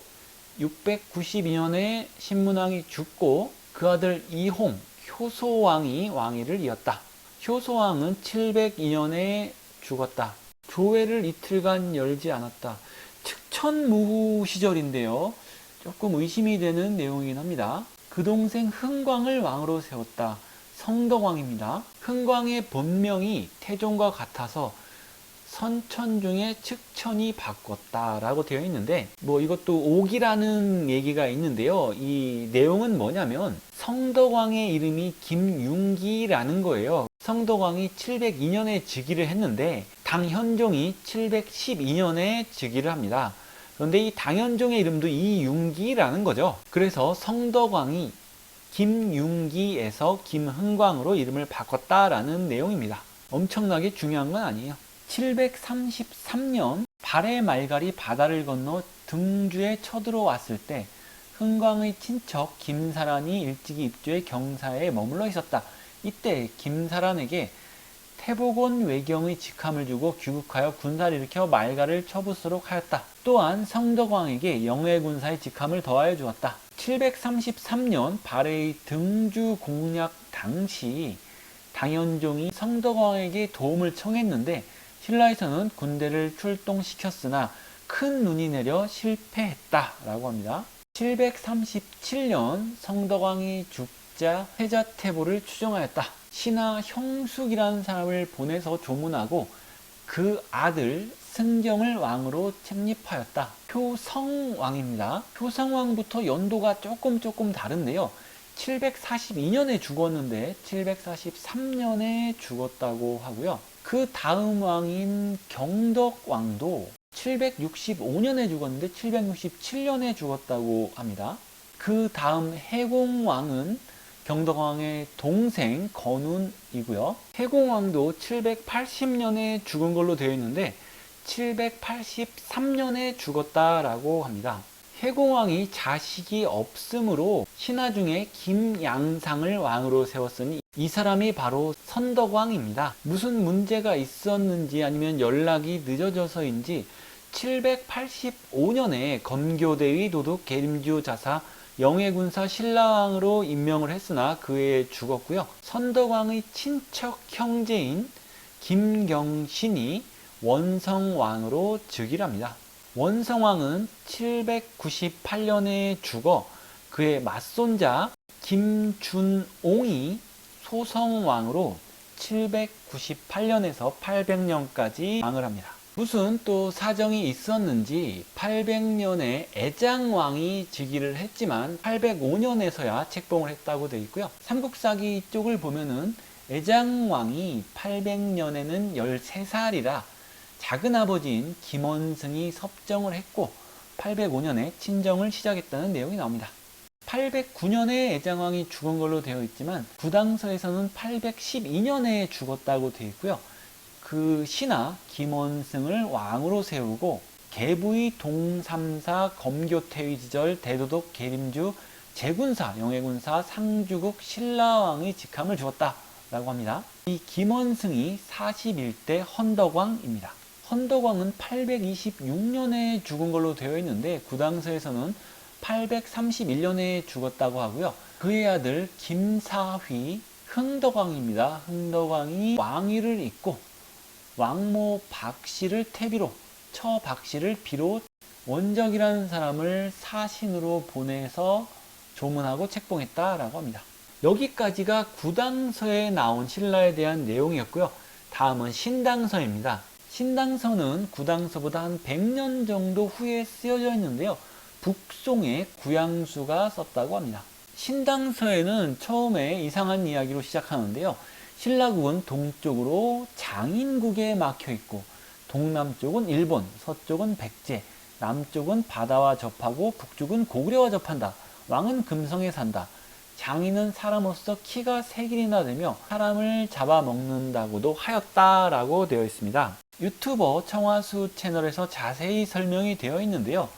692년에 신문왕이 죽고 그 아들 이홍 효소왕이 왕위를 이었다. 효소왕은 702년에 죽었다. 교회를 이틀간 열지 않았다. 측천무후 시절인데요. 조금 의심이 되는 내용이긴 합니다. 그 동생 흥광을 왕으로 세웠다. 성덕왕입니다. 흥광의 본명이 태종과 같아서 선천 중에 측천이 바꿨다라고 되어 있는데 이것도 옥이라는 얘기가 있는데요. 이 내용은 뭐냐면 성덕왕의 이름이 김윤기라는 거예요. 성덕왕이 702년에 즉위를 했는데 당현종이 712년에 즉위를 합니다. 그런데 이 당현종의 이름도 이윤기라는 거죠. 그래서 성덕왕이 김윤기에서 김흥광으로 이름을 바꿨다라는 내용입니다. 엄청나게 중요한 건 아니에요. 733년 발해 말갈이 바다를 건너 등주에 쳐들어왔을 때 흥광의 친척 김사란이 일찍이 입주해 경사에 머물러 있었다. 이때 김사란에게 태복원 외경의 직함을 주고 귀국하여 군사를 일으켜 말가를 쳐부수도록 하였다. 또한 성덕왕에게 영해군사의 직함을 더하여 주었다. 733년 발해의 등주 공략 당시 당현종이 성덕왕에게 도움을 청했는데 신라에서는 군대를 출동시켰으나 큰 눈이 내려 실패했다라고 합니다. 737년 성덕왕이 죽자 세자태보를 추정하였다. 신하 형숙이라는 사람을 보내서 조문하고 그 아들 승경을 왕으로 책립하였다. 효성왕입니다. 효성왕부터 연도가 조금 다른데요. 742년에 죽었는데 743년에 죽었다고 하고요. 그 다음 왕인 경덕왕도 765년에 죽었는데 767년에 죽었다고 합니다. 그 다음 해공왕은 경덕왕의 동생 건운이고요. 해공왕도 780년에 죽은 걸로 되어 있는데 783년에 죽었다라고 합니다. 해공왕이 자식이 없으므로 신하 중에 김양상을 왕으로 세웠으니 이 사람이 바로 선덕왕입니다. 무슨 문제가 있었는지 아니면 연락이 늦어져서인지 785년에 검교대위 도독 계림주 자사 영해군사 신라왕으로 임명을 했으나 그 해에 죽었고요. 선덕왕의 친척 형제인 김경신이 원성왕으로 즉위합니다. 원성왕은 798년에 죽어 그의 맞손자 김준옹이 소성왕으로 798년에서 800년까지 왕을 합니다. 무슨 또 사정이 있었는지 800년에 애장왕이 즉위를 했지만 805년에서야 책봉을 했다고 되어 있고요. 삼국사기 쪽을 보면은 애장왕이 800년에는 13살이라 작은아버지인 김원승이 섭정을 했고 805년에 친정을 시작했다는 내용이 나옵니다. 809년에 애장왕이 죽은 걸로 되어 있지만 구당서에서는 812년에 죽었다고 되어 있고요. 그 신하 김원승을 왕으로 세우고 계부의 동삼사 검교태위 지절 대도독 계림주 제군사 영해군사 상주국 신라왕의 직함을 주었다라고 합니다. 이 김원승이 41대 헌덕왕입니다. 헌덕왕은 826년에 죽은 걸로 되어 있는데 구당서에서는 831년에 죽었다고 하고요. 그의 아들 김사휘 흥덕왕입니다. 흥덕왕이 왕위를 잇고 왕모 박씨를 태비로, 처 박씨를 비로 원적이라는 사람을 사신으로 보내서 조문하고 책봉했다라고 합니다. 여기까지가 구당서에 나온 신라에 대한 내용이었고요. 다음은 신당서입니다. 신당서는 구당서보다 한 100년 정도 후에 쓰여져 있는데요. 북송의 구양수가 썼다고 합니다. 신당서에는 처음에 이상한 이야기로 시작하는데요. 신라국은 동쪽으로 장인국에 막혀 있고 동남쪽은 일본, 서쪽은 백제, 남쪽은 바다와 접하고 북쪽은 고구려와 접한다. 왕은 금성에 산다. 장인은 사람으로서 키가 3길이나 되며 사람을 잡아먹는다고도 하였다라고 되어 있습니다. 유튜버 청화수 채널에서 자세히 설명이 되어 있는데요.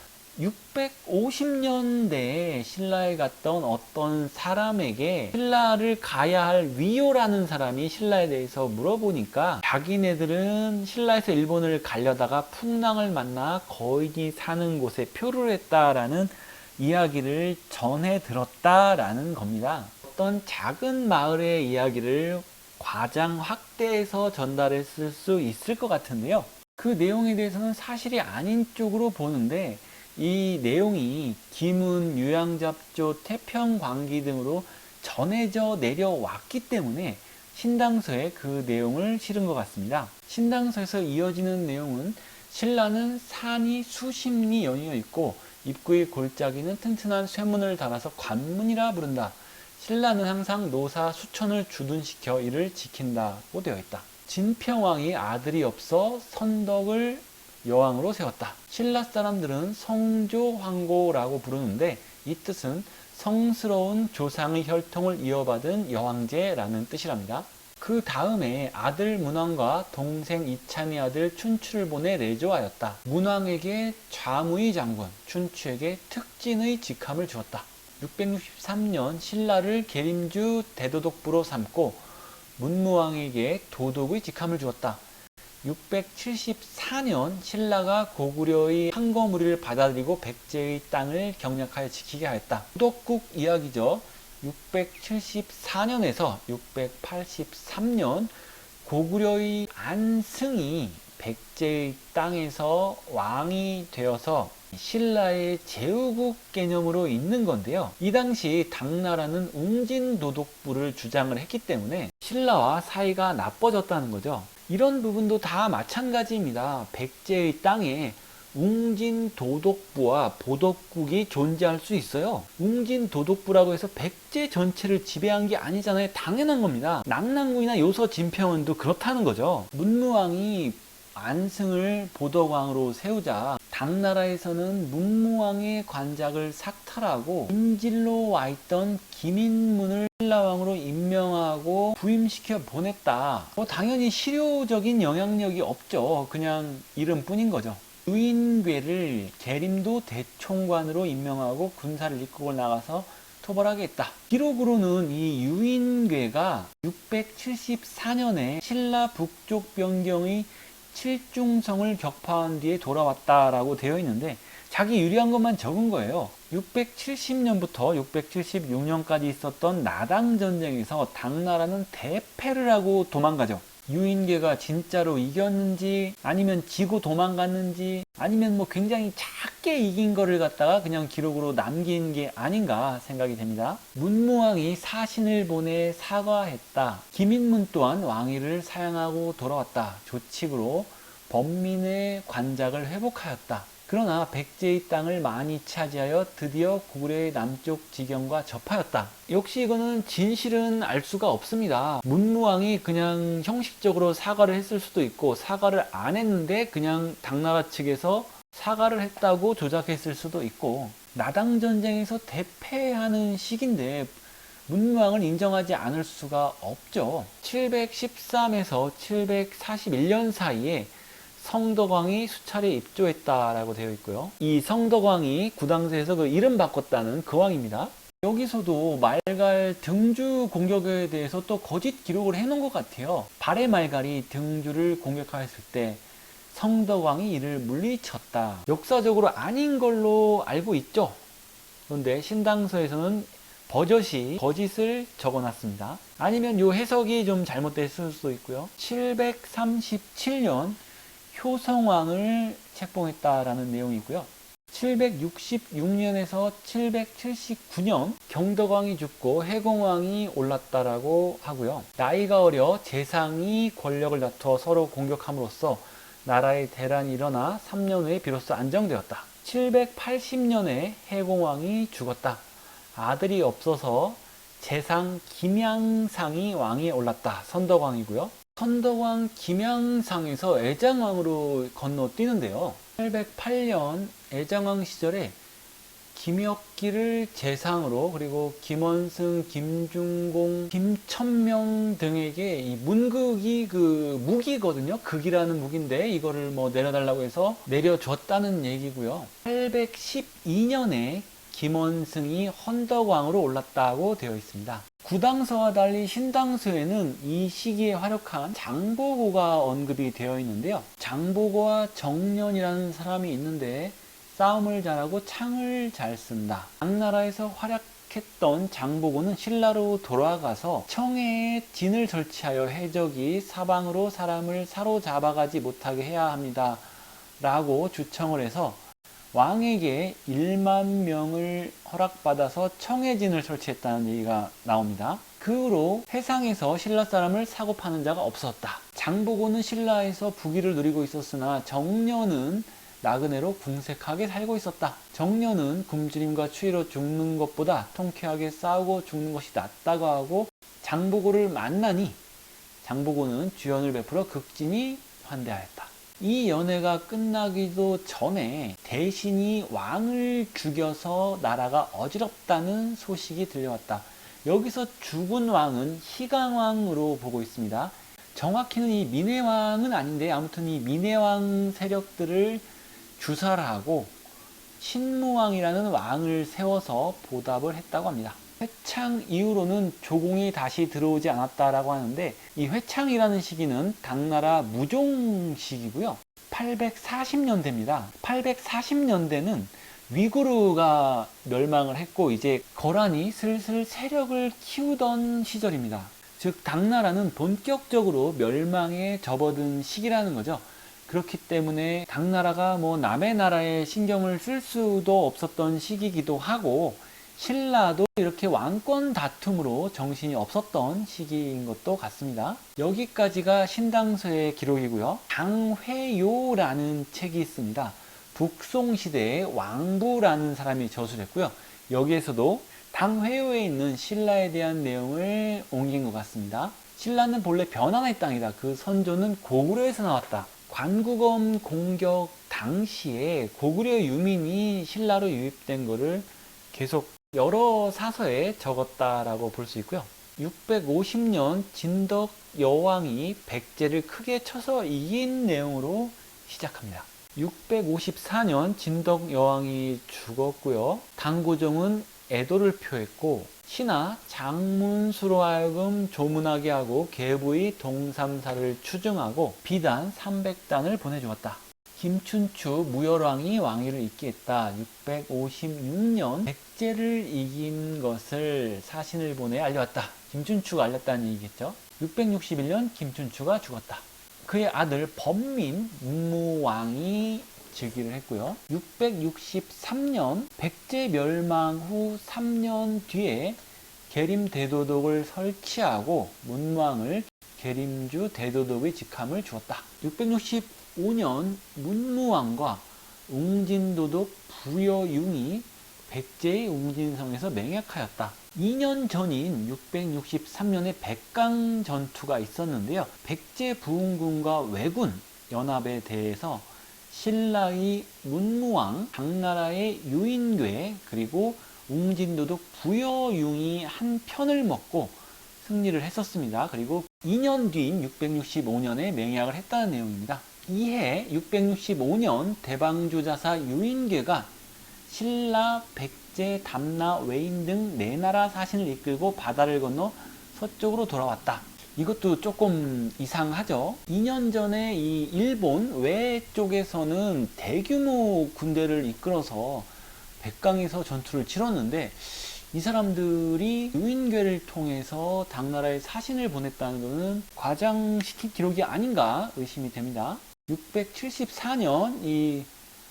650년대에 신라에 갔던 어떤 사람에게 신라를 가야 할 위요라는 사람이 신라에 대해서 물어보니까 자기네들은 신라에서 일본을 가려다가 풍랑을 만나 거인이 사는 곳에 표를 했다라는 이야기를 전해 들었다라는 겁니다. 어떤 작은 마을의 이야기를 과장 확대해서 전달했을 수 있을 것 같은데요. 그 내용에 대해서는 사실이 아닌 쪽으로 보는데 이 내용이 기문, 유양잡조, 태평광기 등으로 전해져 내려왔기 때문에 신당서에 그 내용을 실은 것 같습니다. 신당서에서 이어지는 내용은 신라는 산이 수십 리 연이어 있고 입구의 골짜기는 튼튼한 쇠문을 달아서 관문이라 부른다. 신라는 항상 노사 수천을 주둔시켜 이를 지킨다고 되어 있다. 진평왕이 아들이 없어 선덕을 여왕으로 세웠다. 신라 사람들은 성조황고라고 부르는데 이 뜻은 성스러운 조상의 혈통을 이어받은 여왕제라는 뜻이랍니다. 그 다음에 아들 문왕과 동생 이찬의 아들 춘추를 보내 내조하였다. 문왕에게 좌무의 장군, 춘추에게 특진의 직함을 주었다. 663년 신라를 계림주 대도독부로 삼고 문무왕에게 도독의 직함을 주었다. 674년 신라가 고구려의 항거무리를 받아들이고 백제의 땅을 경략하여 지키게 하였다. 도독국 이야기죠. 674년에서 683년 고구려의 안승이 백제의 땅에서 왕이 되어서 신라의 제후국 개념으로 있는 건데요. 이 당시 당나라는 웅진도독부를 주장을 했기 때문에 신라와 사이가 나빠졌다는 거죠. 이런 부분도 다 마찬가지입니다. 백제의 땅에 웅진도독부와 보독국이 존재할 수 있어요. 웅진도독부라고 해서 백제 전체를 지배한 게 아니잖아요. 당연한 겁니다. 낙랑군이나 요서 진평원도 그렇다는 거죠. 문무왕이 안승을 보덕왕으로 세우자 당나라에서는 문무왕의 관작을 삭탈하고 인질로 와 있던 김인문을 신라왕으로 임명하고 부임시켜 보냈다. 당연히 실효적인 영향력이 없죠. 그냥 이름뿐인 거죠. 유인궤를 계림도 대총관으로 임명하고 군사를 이끌고 나가서 토벌하게 했다. 기록으로는 이 유인궤가 674년에 신라 북쪽 변경의 칠중성을 격파한 뒤에 돌아왔다라고 되어 있는데 자기 유리한 것만 적은 거예요. 670년부터 676년까지 있었던 나당 전쟁에서 당나라는 대패를 하고 도망가죠. 유인궤가 진짜로 이겼는지 아니면 지고 도망갔는지 아니면 뭐 굉장히 작게 이긴 거를 갖다가 그냥 기록으로 남긴 게 아닌가 생각이 됩니다. 문무왕이 사신을 보내 사과했다. 김인문 또한 왕위를 사양하고 돌아왔다. 조칙으로 범민의 관작을 회복하였다. 그러나 백제의 땅을 많이 차지하여 드디어 고구려의 남쪽 지경과 접하였다. 역시 이거는 진실은 알 수가 없습니다. 문무왕이 그냥 형식적으로 사과를 했을 수도 있고 사과를 안 했는데 그냥 당나라 측에서 사과를 했다고 조작했을 수도 있고 나당 전쟁에서 대패하는 시기인데 문무왕을 인정하지 않을 수가 없죠. 713에서 741년 사이에 성덕왕이 수차례 입조했다라고 되어 있고요. 이 성덕왕이 구당서에서 그 이름 바꿨다는 그 왕입니다. 여기서도 말갈 등주 공격에 대해서 또 거짓 기록을 해놓은 것 같아요. 발해 말갈이 등주를 공격하였을 때 성덕왕이 이를 물리쳤다. 역사적으로 아닌 걸로 알고 있죠. 그런데 신당서에서는 버젓이 거짓을 적어놨습니다. 아니면 이 해석이 좀 잘못됐을 수도 있고요. 737년 효성왕을 책봉했다라는 내용이 있고요. 766년에서 779년 경덕왕이 죽고 해공왕이 올랐다라고 하고요. 나이가 어려 재상이 권력을 다투어 서로 공격함으로써 나라의 대란이 일어나 3년 후에 비로소 안정되었다. 780년에 해공왕이 죽었다. 아들이 없어서 재상 김양상이 왕위에 올랐다. 선덕왕이고요. 선덕왕 김양상에서 애장왕으로 건너뛰는데요. 808년 애장왕 시절에 김혁기를 재상으로 그리고 김원승, 김중공, 김천명 등에게 이 문극이 그 무기거든요. 극이라는 무기인데 이거를 뭐 내려달라고 해서 내려줬다는 얘기고요. 812년에 김원승이 헌덕왕으로 올랐다고 되어 있습니다. 구당서와 달리 신당서에는 이 시기에 활약한 장보고가 언급이 되어 있는데요. 장보고와 정년이라는 사람이 있는데 싸움을 잘하고 창을 잘 쓴다. 당나라에서 활약했던 장보고는 신라로 돌아가서 청해에 진을 설치하여 해적이 사방으로 사람을 사로잡아가지 못하게 해야 합니다. 라고 주청을 해서 왕에게 1만 명을 허락받아서 청해진을 설치했다는 얘기가 나옵니다. 그 후로 해상에서 신라 사람을 사고 파는 자가 없었다. 장보고는 신라에서 부귀를 누리고 있었으나 정년은 나그네로 궁색하게 살고 있었다. 정년은 굶주림과 추위로 죽는 것보다 통쾌하게 싸우고 죽는 것이 낫다고 하고 장보고를 만나니 장보고는 주연을 베풀어 극진히 환대하였다. 이 연애가 끝나기도 전에 대신이 왕을 죽여서 나라가 어지럽다는 소식이 들려왔다. 여기서 죽은 왕은 희강왕으로 보고 있습니다. 정확히는 이 민해왕은 아닌데 아무튼 이 민해왕 세력들을 주사를 하고 신무왕이라는 왕을 세워서 보답을 했다고 합니다. 회창 이후로는 조공이 다시 들어오지 않았다라고 하는데 이 회창이라는 시기는 당나라 무종 시기고요. 840년대입니다. 840년대는 위구르가 멸망을 했고 이제 거란이 슬슬 세력을 키우던 시절입니다. 즉 당나라는 본격적으로 멸망에 접어든 시기라는 거죠. 그렇기 때문에 당나라가 뭐 남의 나라에 신경을 쓸 수도 없었던 시기이기도 하고 신라도 이렇게 왕권 다툼으로 정신이 없었던 시기인 것도 같습니다. 여기까지가 신당서의 기록이고요. 당회요라는 책이 있습니다. 북송시대의 왕부라는 사람이 저술을 했고요. 여기에서도 당회요에 있는 신라에 대한 내용을 옮긴 것 같습니다. 신라는 본래 변환의 땅이다. 그 선조는 고구려에서 나왔다. 관구검 공격 당시에 고구려 유민이 신라로 유입된 것을 계속 여러 사서에 적었다라고 볼 수 있고요. 650년 진덕 여왕이 백제를 크게 쳐서 이긴 내용으로 시작합니다. 654년 진덕 여왕이 죽었고요. 당고종은 애도를 표했고 신하 장문수로 하여금 조문하게 하고 계부의 동삼사를 추증하고 비단 300단을 보내주었다. 김춘추 무열왕이 왕위를 잇게 했다. 656년 백제를 이긴 것을 사신을 보내 알려왔다. 김춘추가 알렸다는 얘기겠죠. 661년 김춘추가 죽었다. 그의 아들 범민 문무왕이 즉위를 했고요. 663년 백제 멸망 후 3년 뒤에 계림 대도독을 설치하고 문왕을 계림주 대도독의 직함을 주었다. 665년 문무왕과 웅진도독 부여융이 백제의 웅진성에서 맹약하였다. 2년 전인 663년에 백강 전투가 있었는데요. 백제 부흥군과 왜군 연합에 대해서 신라의 문무왕, 당나라의 유인궤, 그리고 웅진도독 부여융이 한 편을 먹고 승리를 했었습니다. 그리고 2년 뒤인 665년에 맹약을 했다는 내용입니다. 이해 665년 대방주자사 유인궤가 신라, 백제, 담나, 외인 등 네 나라 사신을 이끌고 바다를 건너 서쪽으로 돌아왔다. 이것도 조금 이상하죠. 2년 전에 이 일본 외 쪽에서는 대규모 군대를 이끌어서 백강에서 전투를 치렀는데 이 사람들이 유인궤를 통해서 당나라에 사신을 보냈다는 것은 과장시킨 기록이 아닌가 의심이 됩니다. 674년 이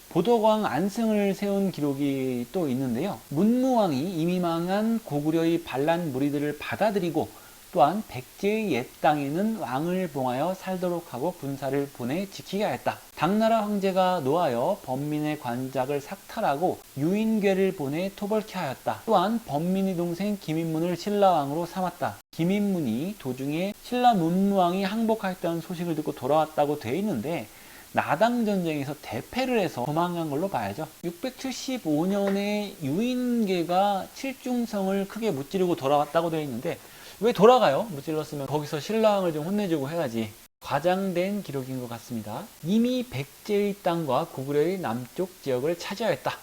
보덕왕 안승을 세운 기록이 또 있는데요. 문무왕이 이미 망한 고구려의 반란 무리들을 받아들이고 또한 백제의 옛 땅에는 왕을 봉하여 살도록 하고 군사를 보내 지키게 하였다. 당나라 황제가 노하여 범민의 관작을 삭탈하고 유인궤를 보내 토벌케 하였다. 또한 범민의 동생 김인문을 신라왕으로 삼았다. 김인문이 도중에 신라 문무왕이 항복하였다는 소식을 듣고 돌아왔다고 되어 있는데 나당전쟁에서 대패를 해서 도망간 걸로 봐야죠. 675년에 유인궤가 칠중성을 크게 무찌르고 돌아왔다고 되어 있는데 왜 돌아가요? 무찔렀으면 거기서 신라왕을 좀 혼내주고 해야지. 과장된 기록인 것 같습니다. 이미 백제의 땅과 고구려의 남쪽 지역을 차지하였다.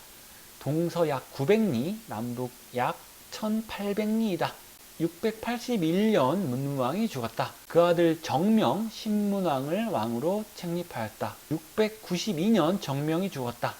동서 약 900리, 남북 약 1800리이다. 681년 문무왕이 죽었다. 그 아들 정명, 신문왕을 왕으로 책립하였다. 692년 정명이 죽었다.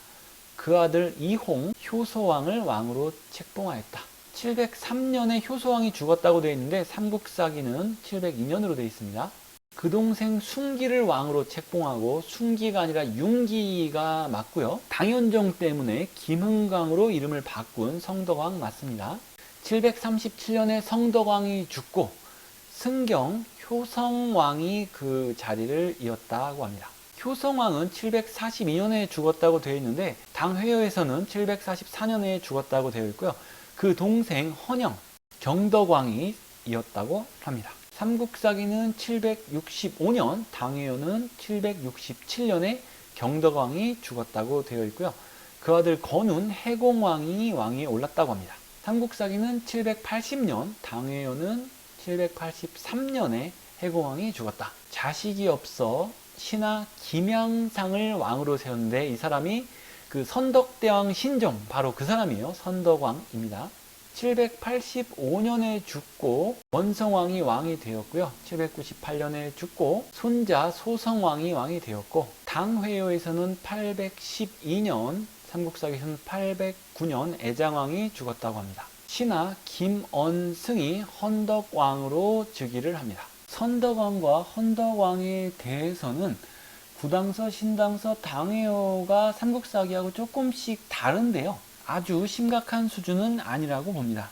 그 아들 이홍, 효소왕을 왕으로 책봉하였다. 703년에 효소왕이 죽었다고 되어 있는데 삼국사기는 702년으로 되어 있습니다. 그 동생 숭기를 왕으로 책봉하고 숭기가 아니라 융기가 맞고요. 당현종 때문에 김흥광으로 이름을 바꾼 성덕왕 맞습니다. 737년에 성덕왕이 죽고 승경 효성왕이 그 자리를 이었다고 합니다. 효성왕은 742년에 죽었다고 되어 있는데 당회여에서는 744년에 죽었다고 되어 있고요. 그 동생 헌영, 경덕왕이 이었다고 합니다. 삼국사기는 765년, 당회여는 767년에 경덕왕이 죽었다고 되어 있고요. 그 아들 건운 해공왕이 왕위에 올랐다고 합니다. 삼국사기는 780년, 당회효는 783년에 해공왕이 죽었다. 자식이 없어 신하 김양상을 왕으로 세웠는데 이 사람이 그 선덕대왕 신종, 바로 그 사람이에요. 선덕왕입니다. 785년에 죽고 원성왕이 왕이 되었고요. 798년에 죽고 손자 소성왕이 왕이 되었고, 당회효에서는 812년, 삼국사기에서는 809년 애장왕이 죽었다고 합니다. 신하 김언승이 헌덕왕으로 즉위를 합니다. 선덕왕과 헌덕왕에 대해서는 구당서, 신당서, 당회효가 삼국사기하고 조금씩 다른데요. 아주 심각한 수준은 아니라고 봅니다.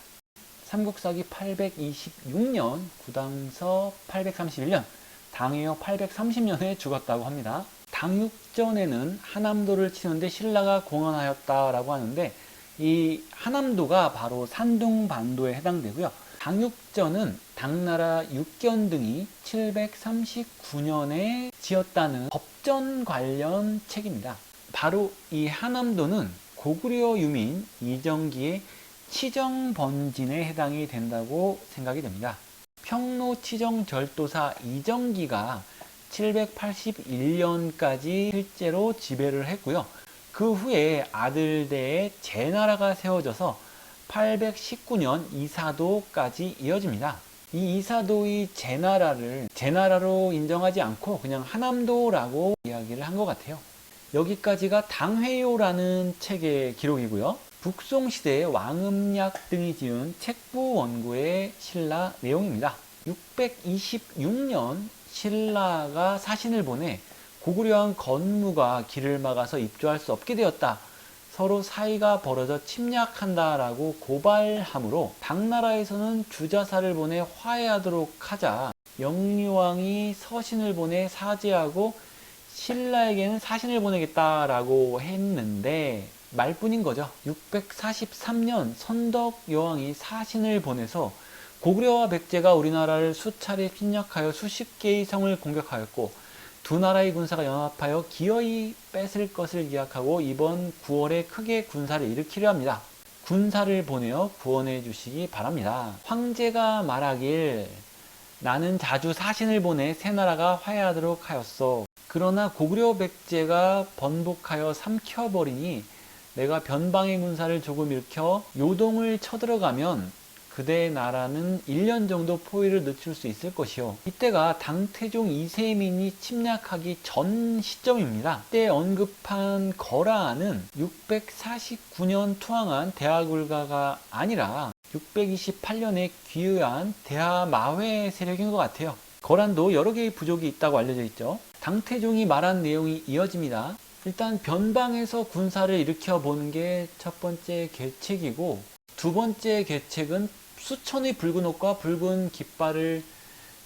삼국사기 826년, 구당서 831년, 당회효 830년에 죽었다고 합니다. 당육전에는 하남도를 치는데 신라가 공헌하였다라고 하는데, 이 하남도가 바로 산둥반도에 해당되고요. 당육전은 당나라 육견등이 739년에 지었다는 법전 관련 책입니다. 바로 이 하남도는 고구려 유민 이정기의 치정번진에 해당이 된다고 생각이 됩니다. 평로 치정절도사 이정기가 781년까지 실제로 지배를 했고요. 그 후에 아들대에 제나라가 세워져서 819년 이사도까지 이어집니다. 이 이사도의 제나라를 제나라로 인정하지 않고 그냥 하남도라고 이야기를 한 것 같아요. 여기까지가 당회효라는 책의 기록이고요. 북송시대에 왕음약 등이 지은 책부 원고의 신라 내용입니다. 626년 신라가 사신을 보내 고구려왕 건무가 길을 막아서 입조할 수 없게 되었다. 서로 사이가 벌어져 침략한다라고 고발하므로 당나라에서는 주자사를 보내 화해하도록 하자 영유왕이 서신을 보내 사죄하고 신라에게는 사신을 보내겠다라고 했는데 말뿐인 거죠. 643년 선덕여왕이 사신을 보내서 고구려와 백제가 우리나라를 수차례 침략하여 수십 개의 성을 공격하였고 두 나라의 군사가 연합하여 기어이 뺏을 것을 기약하고 이번 9월에 크게 군사를 일으키려 합니다. 군사를 보내어 구원해 주시기 바랍니다. 황제가 말하길 나는 자주 사신을 보내 세 나라가 화해하도록 하였소. 그러나 고구려 백제가 번복하여 삼켜버리니 내가 변방의 군사를 조금 일으켜 요동을 쳐들어가면 그대의 나라는 1년 정도 포위를 늦출 수 있을 것이요. 이때가 당태종 이세민이 침략하기 전 시점입니다. 이때 언급한 거라는 649년 투항한 대하굴가가 아니라 628년에 귀의한 대하마회 세력인 것 같아요. 거란도 여러 개의 부족이 있다고 알려져 있죠. 당태종이 말한 내용이 이어집니다. 일단 변방에서 군사를 일으켜 보는 게 첫 번째 계책이고, 두 번째 계책은 수천의 붉은 옷과 붉은 깃발을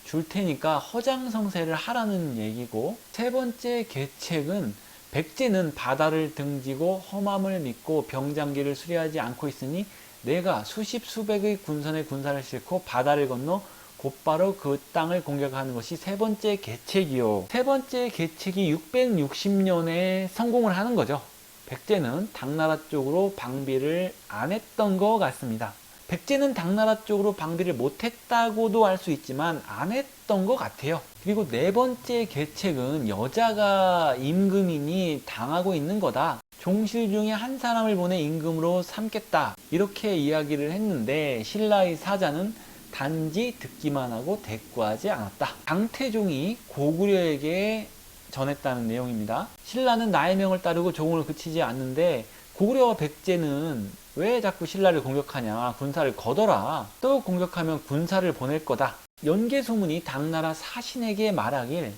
줄 테니까 허장성세를 하라는 얘기고, 세 번째 계책은 백제는 바다를 등지고 험함을 믿고 병장기를 수리하지 않고 있으니 내가 수십 수백의 군선의 군사를 싣고 바다를 건너 곧바로 그 땅을 공격하는 것이 세 번째 계책이요. 세 번째 계책이 660년에 성공을 하는 거죠. 백제는 당나라 쪽으로 방비를 안 했던 것 같습니다. 백제는 당나라 쪽으로 방비를 못했다고도 할 수 있지만 안 했던 것 같아요. 그리고 네 번째 계책은 여자가 임금이니 당하고 있는 거다. 종실 중에 한 사람을 보내 임금으로 삼겠다. 이렇게 이야기를 했는데 신라의 사자는 단지 듣기만 하고 대꾸하지 않았다. 당태종이 고구려에게 전했다는 내용입니다. 신라는 나의 명을 따르고 조공을 그치지 않는데 고구려와 백제는 왜 자꾸 신라를 공격하냐, 군사를 거둬라, 또 공격하면 군사를 보낼 거다. 연개소문이 당나라 사신에게 말하길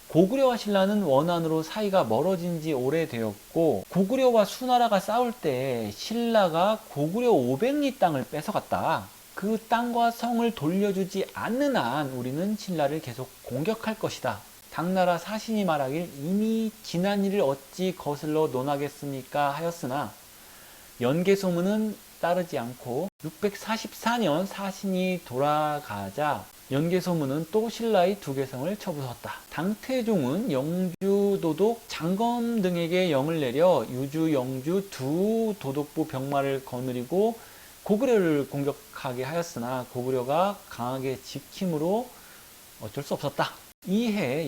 고구려와 신라는 원한으로 사이가 멀어진 지 오래되었고 고구려와 수나라가 싸울 때 신라가 고구려 500리 땅을 뺏어갔다. 그 땅과 성을 돌려주지 않는 한 우리는 신라를 계속 공격할 것이다. 당나라 사신이 말하길 이미 지난 일을 어찌 거슬러 논하겠습니까 하였으나 연개소문은 따르지 않고 644년 사신이 돌아가자 연개소문은 또 신라의 두 개성을 쳐부쉈다. 당태종은 영주 도독 장검 등에게 영을 내려 유주, 영주 두 도독부 병마를 거느리고 고구려를 공격하게 하였으나 고구려가 강하게 지킴으로 어쩔 수 없었다. 이해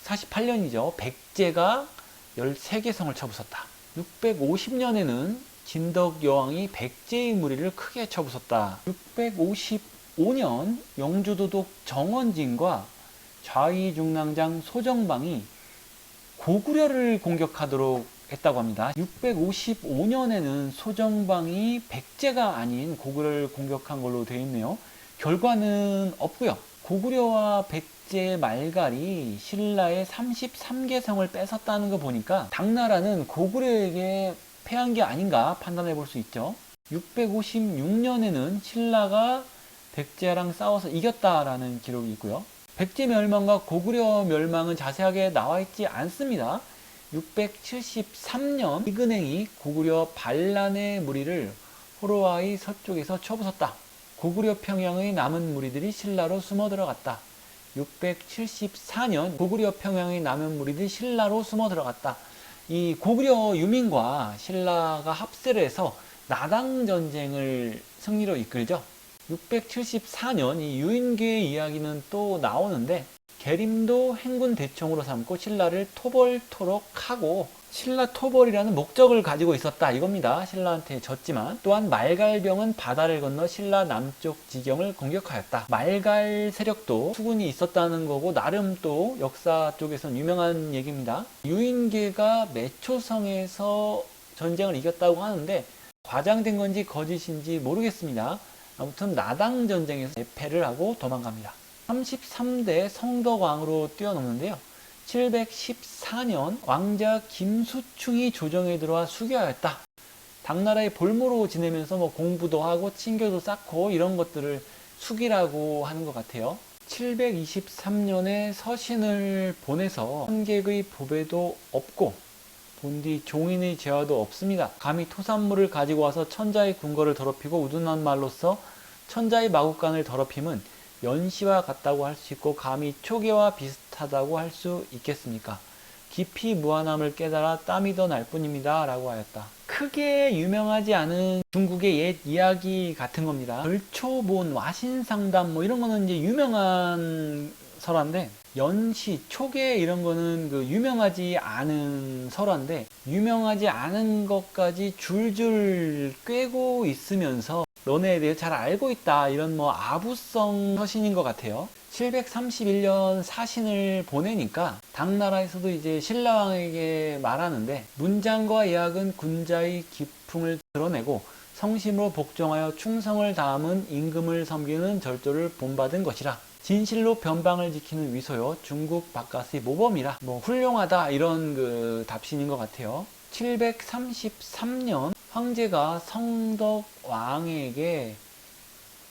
648년이죠. 백제가 13개 성을 쳐부쉈다. 650년에는 진덕 여왕이 백제의 무리를 크게 쳐부쉈다. 655년 영주도독 정원진과 좌의중랑장 소정방이 고구려를 공격하도록 했다고 합니다. 655년에는 소정방이 백제가 아닌 고구려를 공격한 걸로 되어 있네요. 결과는 없고요. 고구려와 백제 말갈이 신라의 33개 성을 뺏었다는 거 보니까 당나라는 고구려에게 패한 게 아닌가 판단해 볼 수 있죠. 656년에는 신라가 백제랑 싸워서 이겼다라는 기록이 있고요. 백제 멸망과 고구려 멸망은 자세하게 나와 있지 않습니다. 673년 이근행이 고구려 반란의 무리를 호로아의 서쪽에서 쳐부쉈다. 고구려 평양의 남은 무리들이 신라로 숨어 들어갔다. 674년 고구려 평양의 남은 무리들이 신라로 숨어 들어갔다. 이 고구려 유민과 신라가 합세를 해서 나당 전쟁을 승리로 이끌죠. 674년 이 유인계의 이야기는 또 나오는데 계림도 행군 대총으로 삼고 신라를 토벌토록 하고 신라 토벌이라는 목적을 가지고 있었다 이겁니다. 신라한테 졌지만 또한 말갈병은 바다를 건너 신라 남쪽 지경을 공격하였다. 말갈 세력도 수군이 있었다는 거고 나름 또 역사 쪽에선 유명한 얘기입니다. 유인계가 매초성에서 전쟁을 이겼다고 하는데 과장된 건지 거짓인지 모르겠습니다. 아무튼 나당 전쟁에서 패를 하고 도망갑니다. 33대 성덕왕으로 뛰어넘는데요. 714년 왕자 김수충이 조정에 들어와 수교하였다. 당나라의 볼모로 지내면서 뭐 공부도 하고 친교도 쌓고 이런 것들을 수기라고 하는 것 같아요. 723년에 서신을 보내서 한객의 보배도 없고 본디 종인의 재화도 없습니다. 감히 토산물을 가지고 와서 천자의 궁궐을 더럽히고 우둔한 말로써 천자의 마국간을 더럽힘은 연시와 같다고 할 수 있고 감히 초계와 비슷하다고 할 수 있겠습니까? 깊이 무한함을 깨달아 땀이 더 날 뿐입니다. 라고 하였다. 크게 유명하지 않은 중국의 옛 이야기 같은 겁니다. 절초본, 와신상담 뭐 이런 거는 이제 유명한 설화인데 연시, 초계 이런 거는 그 유명하지 않은 설화인데 유명하지 않은 것까지 줄줄 꿰고 있으면서 너네에 대해 잘 알고 있다 이런 뭐 아부성 서신인 것 같아요. 731년 사신을 보내니까 당나라에서도 이제 신라왕에게 말하는데 문장과 예약은 군자의 기풍을 드러내고 성심으로 복종하여 충성을 다함은 임금을 섬기는 절조를 본받은 것이라. 진실로 변방을 지키는 위소요 중국 바깥의 모범이라. 뭐 훌륭하다 이런 그 답신인 것 같아요. 733년 황제가 성덕 왕에게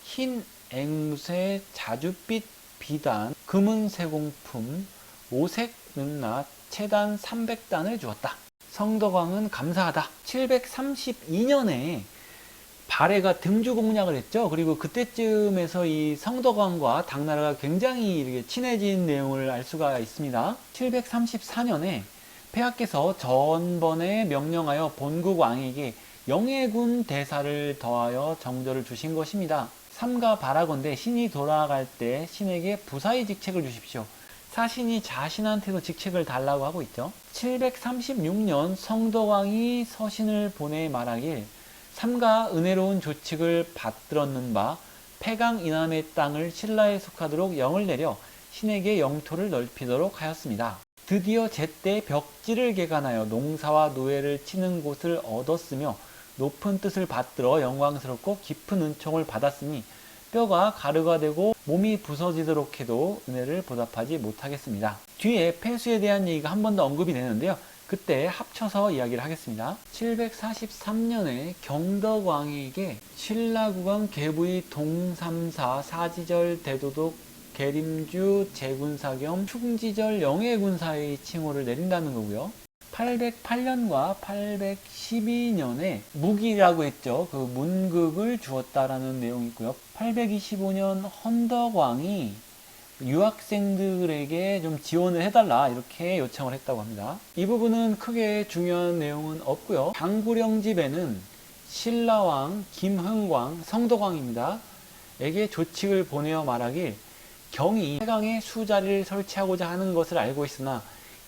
흰 앵무새 자줏빛 비단, 금은 세공품, 오색 능라, 채단 300단을 주었다. 성덕왕은 감사하다. 732년에 발해가 등주 공략을 했죠. 그리고 그때쯤에서 이 성덕왕과 당나라가 굉장히 이렇게 친해진 내용을 알 수가 있습니다. 734년에 폐하께서 전번에 명령하여 본국 왕에게 영해군 대사를 더하여 정절을 주신 것입니다. 삼가 바라건대 신이 돌아갈 때 신에게 부사의 직책을 주십시오. 사신이 자신한테도 직책을 달라고 하고 있죠. 736년 성덕왕이 서신을 보내 말하길 삼가 은혜로운 조칙을 받들었는 바 폐강 이남의 땅을 신라에 속하도록 영을 내려 신에게 영토를 넓히도록 하였습니다. 드디어 제때 벽지를 개간하여 농사와 노예를 치는 곳을 얻었으며 높은 뜻을 받들어 영광스럽고 깊은 은총을 받았으니 뼈가 가루가 되고 몸이 부서지도록 해도 은혜를 보답하지 못하겠습니다. 뒤에 폐수에 대한 얘기가 한 번 더 언급이 되는데요. 그때 합쳐서 이야기를 하겠습니다. 743년에 경덕왕에게 신라국왕 계부의 동삼사 사지절 대도독 계림주 제군사 겸 충지절 영해군사의 칭호를 내린다는 거고요. 808년과 812년에 무기라고 했죠. 그 문극을 주었다라는 내용이 있고요. 825년 헌덕왕이 유학생들에게 좀 지원을 해달라 이렇게 요청을 했다고 합니다. 이 부분은 크게 중요한 내용은 없고요. 장구령집에는 신라왕 김흥광 성덕왕입니다. 에게 조칙을 보내어 말하길 경이 폐강에 수자리를 설치하고자 하는 것을 알고 있으나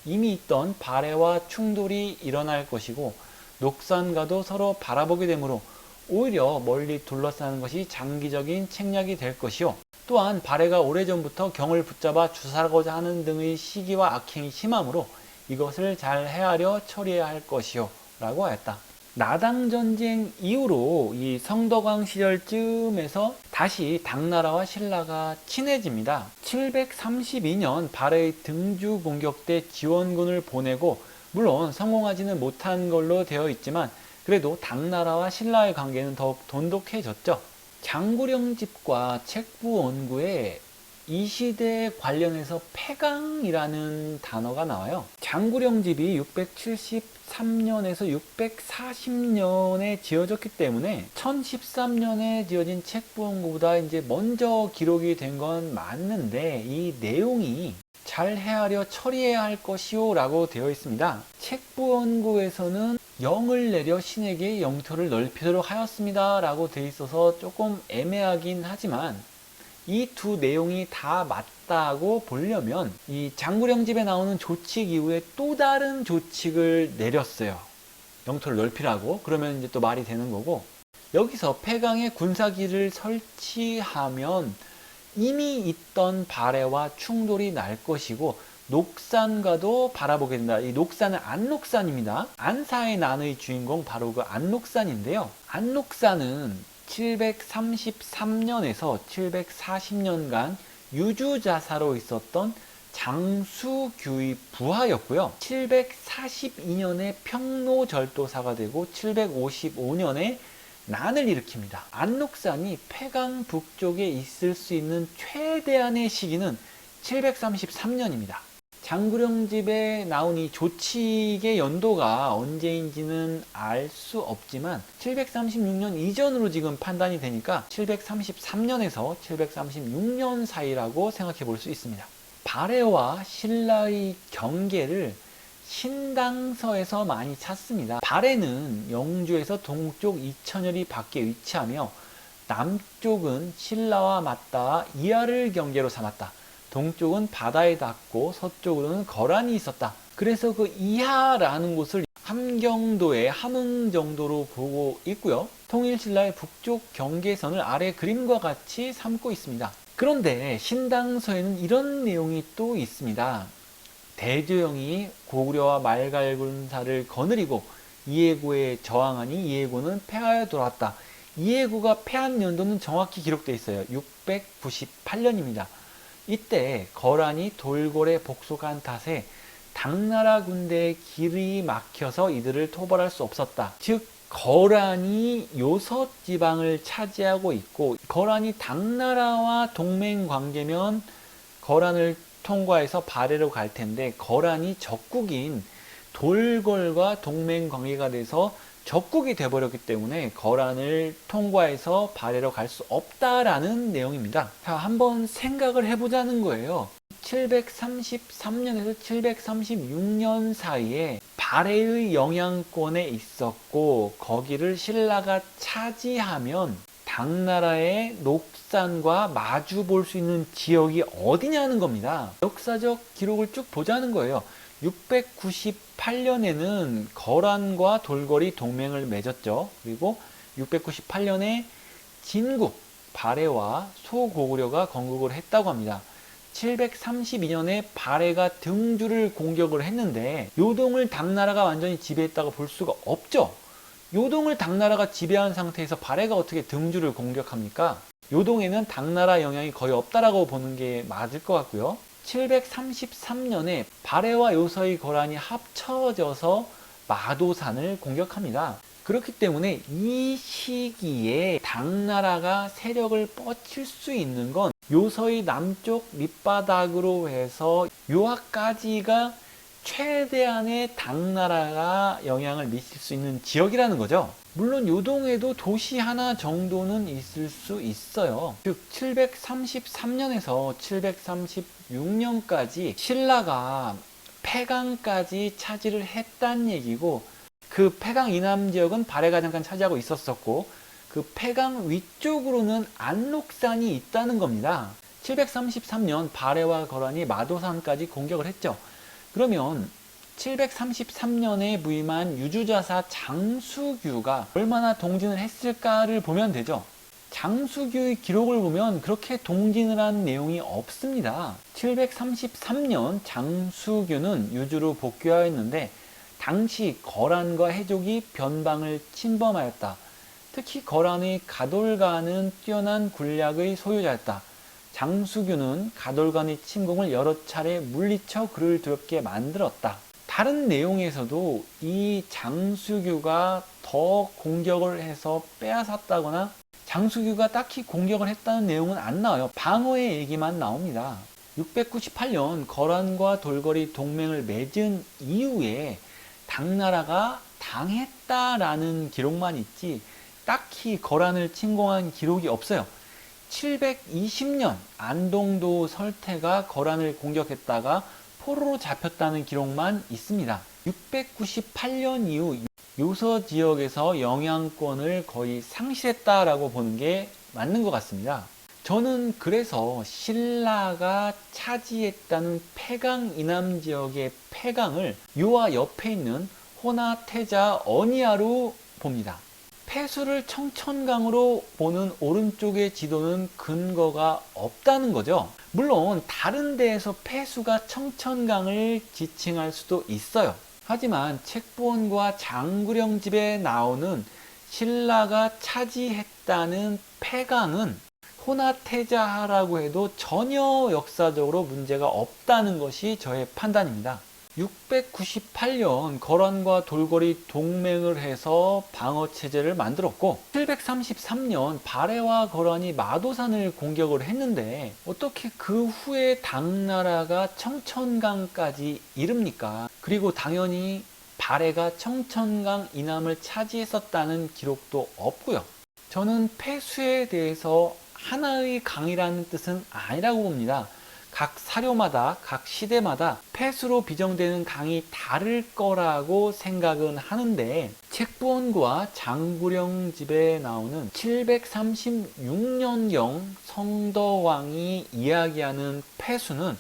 이미 있던 발해와 충돌이 일어날 것이고 녹산과도 서로 바라보게 되므로 오히려 멀리 둘러싸는 것이 장기적인 책략이 될 것이요. 또한 발해가 오래전부터 경을 붙잡아 주사하고자 하는 등의 시기와 악행이 심하므로 이것을 잘 헤아려 처리해야 할 것이요 라고 하였다. 나당전쟁 이후로 이 성덕왕 시절쯤에서 다시 당나라와 신라가 친해집니다. 732년 발해의 등주 공격 때 지원군을 보내고 물론 성공하지는 못한 걸로 되어 있지만 그래도 당나라와 신라의 관계는 더욱 돈독해졌죠. 장구령집과 책부원구에 이 시대에 관련해서 폐강이라는 단어가 나와요. 장구령집이 673년에서 640년에 지어졌기 때문에 1013년에 지어진 책부원구보다 이제 먼저 기록이 된 건 맞는데 이 내용이 잘 헤아려 처리해야 할 것이요 라고 되어 있습니다. 책부원구에서는 영을 내려 신에게 영토를 넓히도록 하였습니다 라고 되어 있어서 조금 애매하긴 하지만 이 두 내용이 다 맞다고 보려면 이 장구령집에 나오는 조칙 이후에 또 다른 조칙을 내렸어요. 영토를 넓히라고. 그러면 이제 또 말이 되는 거고, 여기서 폐강에 군사기를 설치하면 이미 있던 발해와 충돌이 날 것이고 녹산과도 바라보게 된다. 이 녹산은 안녹산입니다. 안사의 난의 주인공 바로 그 안녹산인데요. 안녹산은 733년에서 740년간 유주자사로 있었던 장수규의 부하였고요. 742년에 평로절도사가 되고 755년에 난을 일으킵니다. 안녹산이 폐강 북쪽에 있을 수 있는 최대한의 시기는 733년입니다. 장구령집에 나온 이 조칙의 연도가 언제인지는 알 수 없지만 736년 이전으로 지금 판단이 되니까 733년에서 736년 사이라고 생각해 볼 수 있습니다. 발해와 신라의 경계를 신당서에서 많이 찾습니다. 발해는 영주에서 동쪽 2000여리 밖에 위치하며 남쪽은 신라와 맞닿아 이하를 경계로 삼았다. 동쪽은 바다에 닿고 서쪽으로는 거란이 있었다. 그래서 그 이하라는 곳을 함경도의 함흥 정도로 보고 있고요. 통일신라의 북쪽 경계선을 아래 그림과 같이 삼고 있습니다. 그런데 신당서에는 이런 내용이 또 있습니다. 대조영이 고구려와 말갈군사를 거느리고 이해고에 저항하니 이해고는 패하여 돌아왔다. 이해고가 패한 연도는 정확히 기록되어 있어요. 698년입니다. 이때 거란이 돌궐에 복속한 탓에 당나라 군대의 길이 막혀서 이들을 토벌할 수 없었다. 즉 거란이 요섯 지방을 차지하고 있고 거란이 당나라와 동맹 관계면 거란을 통과해서 발해로 갈 텐데 거란이 적국인 돌궐과 동맹 관계가 돼서 적국이 돼버렸기 때문에 거란을 통과해서 발해로 갈 수 없다라는 내용입니다. 자, 한번 생각을 해보자는 거예요. 733년에서 736년 사이에 발해의 영향권에 있었고 거기를 신라가 차지하면 당나라의 녹산과 마주 볼 수 있는 지역이 어디냐는 겁니다. 역사적 기록을 쭉 보자는 거예요. 698년에는 거란과 돌궐이 동맹을 맺었죠. 그리고 698년에 진국, 발해와 소고구려가 건국을 했다고 합니다. 732년에 발해가 등주를 공격을 했는데 요동을 당나라가 완전히 지배했다고 볼 수가 없죠. 요동을 당나라가 지배한 상태에서 발해가 어떻게 등주를 공격합니까? 요동에는 당나라 영향이 거의 없다라고 보는 게 맞을 것 같고요. 733년에 발해와 요서의 거란이 합쳐져서 마도산을 공격합니다. 그렇기 때문에 이 시기에 당나라가 세력을 뻗칠 수 있는 건 요서의 남쪽 밑바닥으로 해서 요하까지가 최대한의 당나라가 영향을 미칠 수 있는 지역이라는 거죠. 물론 요동에도 도시 하나 정도는 있을 수 있어요. 즉 733년에서 736년까지 신라가 폐강까지 차지를 했단 얘기고 그 폐강 이남 지역은 발해가 잠깐 차지하고 있었었고 그 폐강 위쪽으로는 안록산이 있다는 겁니다. 733년 발해와 거란이 마도산까지 공격을 했죠. 그러면 733년에 부임한 유주자사 장수규가 얼마나 동진을 했을까를 보면 되죠. 장수규의 기록을 보면 그렇게 동진을 한 내용이 없습니다. 733년 장수규는 유주로 복귀하였는데 당시 거란과 해족이 변방을 침범하였다. 특히 거란의 가돌간은 뛰어난 군략의 소유자였다. 장수규는 가돌간의 침공을 여러 차례 물리쳐 그를 두렵게 만들었다. 다른 내용에서도 이 장수규가 더 공격을 해서 빼앗았다거나 장수규가 딱히 공격을 했다는 내용은 안 나와요. 방어의 얘기만 나옵니다. 698년 거란과 돌거리 동맹을 맺은 이후에 당나라가 당했다라는 기록만 있지 딱히 거란을 침공한 기록이 없어요. 720년 안동도 설태가 거란을 공격했다가 포로로 잡혔다는 기록만 있습니다. 698년 이후 요서 지역에서 영향권을 거의 상실했다라고 보는 게 맞는 것 같습니다. 저는 그래서 신라가 차지했다는 폐강 이남 지역의 폐강을 요와 옆에 있는 호나, 태자, 언이하로 봅니다. 폐수를 청천강으로 보는 오른쪽의 지도는 근거가 없다는 거죠. 물론 다른 데에서 폐수가 청천강을 지칭할 수도 있어요. 하지만 책보원과 장구령집에 나오는 신라가 차지했다는 폐강은 호나태자하라고 해도 전혀 역사적으로 문제가 없다는 것이 저의 판단입니다. 698년 거란과 돌거리 동맹을 해서 방어체제를 만들었고 733년 발해와 거란이 마도산을 공격을 했는데 어떻게 그 후에 당나라가 청천강까지 이릅니까? 그리고 당연히 발해가 청천강 이남을 차지했었다는 기록도 없고요. 저는 폐수에 대해서 하나의 강이라는 뜻은 아니라고 봅니다. 각 사료마다 각 시대마다 폐수로 비정되는 강이 다를 거라고 생각은 하는데 책부원과 장구령집에 나오는 736년경 성덕왕이 이야기하는 폐수는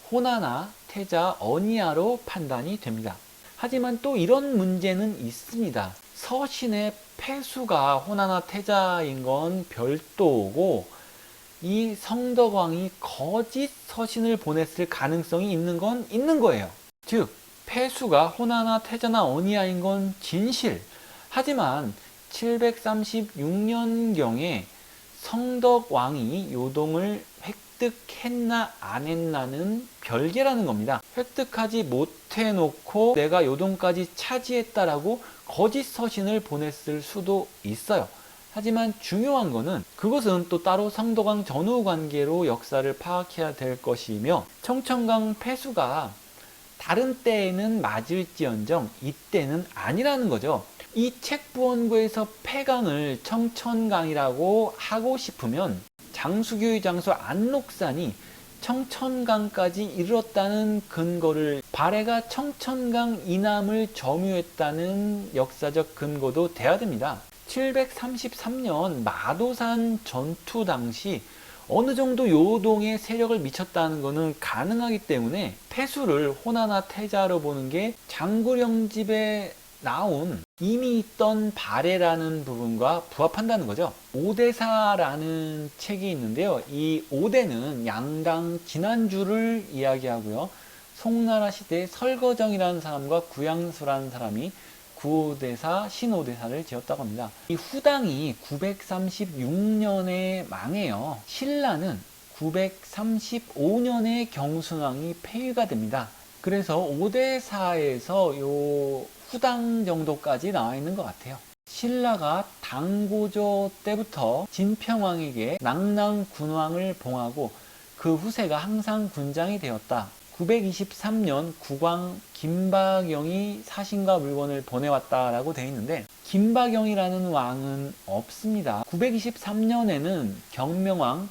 호나나 태자 언이하로 판단이 됩니다. 하지만 또 이런 문제는 있습니다. 서신의 폐수가 호나나 태자인 건 별도고 이 성덕왕이 거짓 서신을 보냈을 가능성이 있는 건 있는 거예요. 즉 폐수가 호나나 태자나 언이하인 건 진실. 하지만 736년경에 성덕왕이 요동을 획득했나 안 했나는 별개라는 겁니다. 획득하지 못해놓고 내가 요동까지 차지했다라고 거짓 서신을 보냈을 수도 있어요. 하지만 중요한 거는 그것은 또 따로 성덕왕 전후 관계로 역사를 파악해야 될 것이며 청천강 폐수가 다른 때에는 맞을지언정 이때는 아니라는 거죠. 이 책부원고에서 폐강을 청천강이라고 하고 싶으면 장수교의 장소 안록산이 청천강까지 이르렀다는 근거를 발해가 청천강 이남을 점유했다는 역사적 근거도 돼야 됩니다. 733년 마도산 전투 당시 어느 정도 요동에 세력을 미쳤다는 것은 가능하기 때문에 폐수를 호나나 태자로 보는 게 장구령집에 나온 이미 있던 발해라는 부분과 부합한다는 거죠. 오대사라는 책이 있는데요. 이 오대는 양당 진안주를 이야기하고요. 송나라 시대에 설거정이라는 사람과 구양수라는 사람이 구오대사, 신오대사를 지었다고 합니다. 이 후당이 936년에 망해요. 신라는 935년에 경순왕이 폐위가 됩니다. 그래서 오대사에서 요 후당 정도까지 나와 있는 것 같아요. 신라가 당고조 때부터 진평왕에게 낭랑군왕을 봉하고 그 후세가 항상 군장이 되었다. 923년 국왕 김박영이 사신과 물건을 보내왔다라고 되어 있는데 김박영이라는 왕은 없습니다. 923년에는 경명왕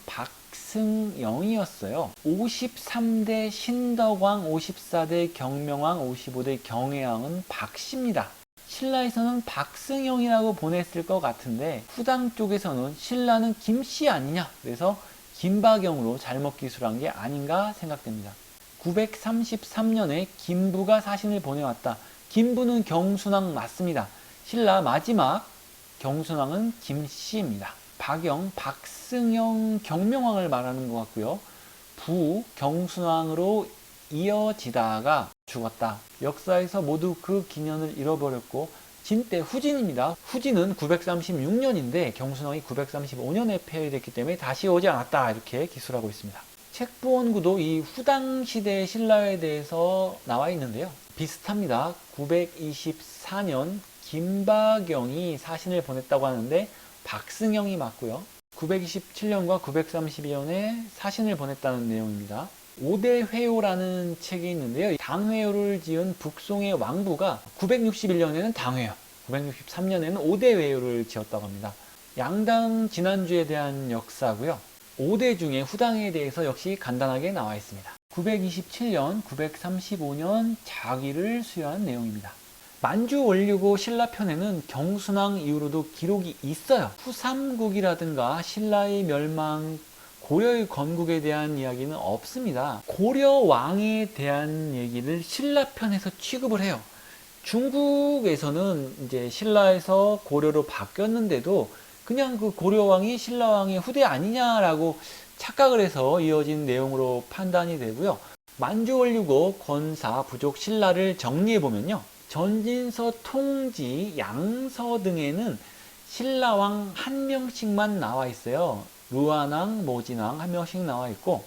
박승영이었어요. 53대 신덕왕, 54대 경명왕, 55대 경혜왕은 박씨입니다. 신라에서는 박승영이라고 보냈을 것 같은데 후당 쪽에서는 신라는 김씨 아니냐, 그래서 김박영으로 잘못 기술한 게 아닌가 생각됩니다. 933년에 김부가 사신을 보내왔다. 김부는 경순왕 맞습니다. 신라 마지막 경순왕은 김씨입니다. 박영, 박승영 경명왕을 말하는 것 같고요. 부 경순왕으로 이어지다가 죽었다. 역사에서 모두 그 기년을 잃어버렸고 진때 후진입니다. 후진은 936년인데 경순왕이 935년에 폐위됐기 때문에 다시 오지 않았다, 이렇게 기술하고 있습니다. 책부원구도 이 후당 시대 신라에 대해서 나와 있는데요. 비슷합니다. 924년 김박영이 사신을 보냈다고 하는데 박승영이 맞고요. 927년과 932년에 사신을 보냈다는 내용입니다. 오대회요라는 책이 있는데요. 당회요를 지은 북송의 왕부가 961년에는 당회요, 963년에는 오대회요를 지었다고 합니다. 양당 진안주에 대한 역사고요. 5대 중에 후당에 대해서 역시 간단하게 나와 있습니다. 927년, 935년 자기를 수여한 내용입니다. 만주 원류고 신라편에는 경순왕 이후로도 기록이 있어요. 후삼국이라든가 신라의 멸망, 고려의 건국에 대한 이야기는 없습니다. 고려 왕에 대한 얘기를 신라편에서 취급을 해요. 중국에서는 이제 신라에서 고려로 바뀌었는데도 그냥 그 고려왕이 신라왕의 후대 아니냐라고 착각을 해서 이어진 내용으로 판단이 되고요. 만주원류고 권사, 부족, 신라를 정리해보면요. 전진서, 통지, 양서 등에는 신라왕 한 명씩만 나와 있어요. 루안왕, 모진왕 한 명씩 나와 있고,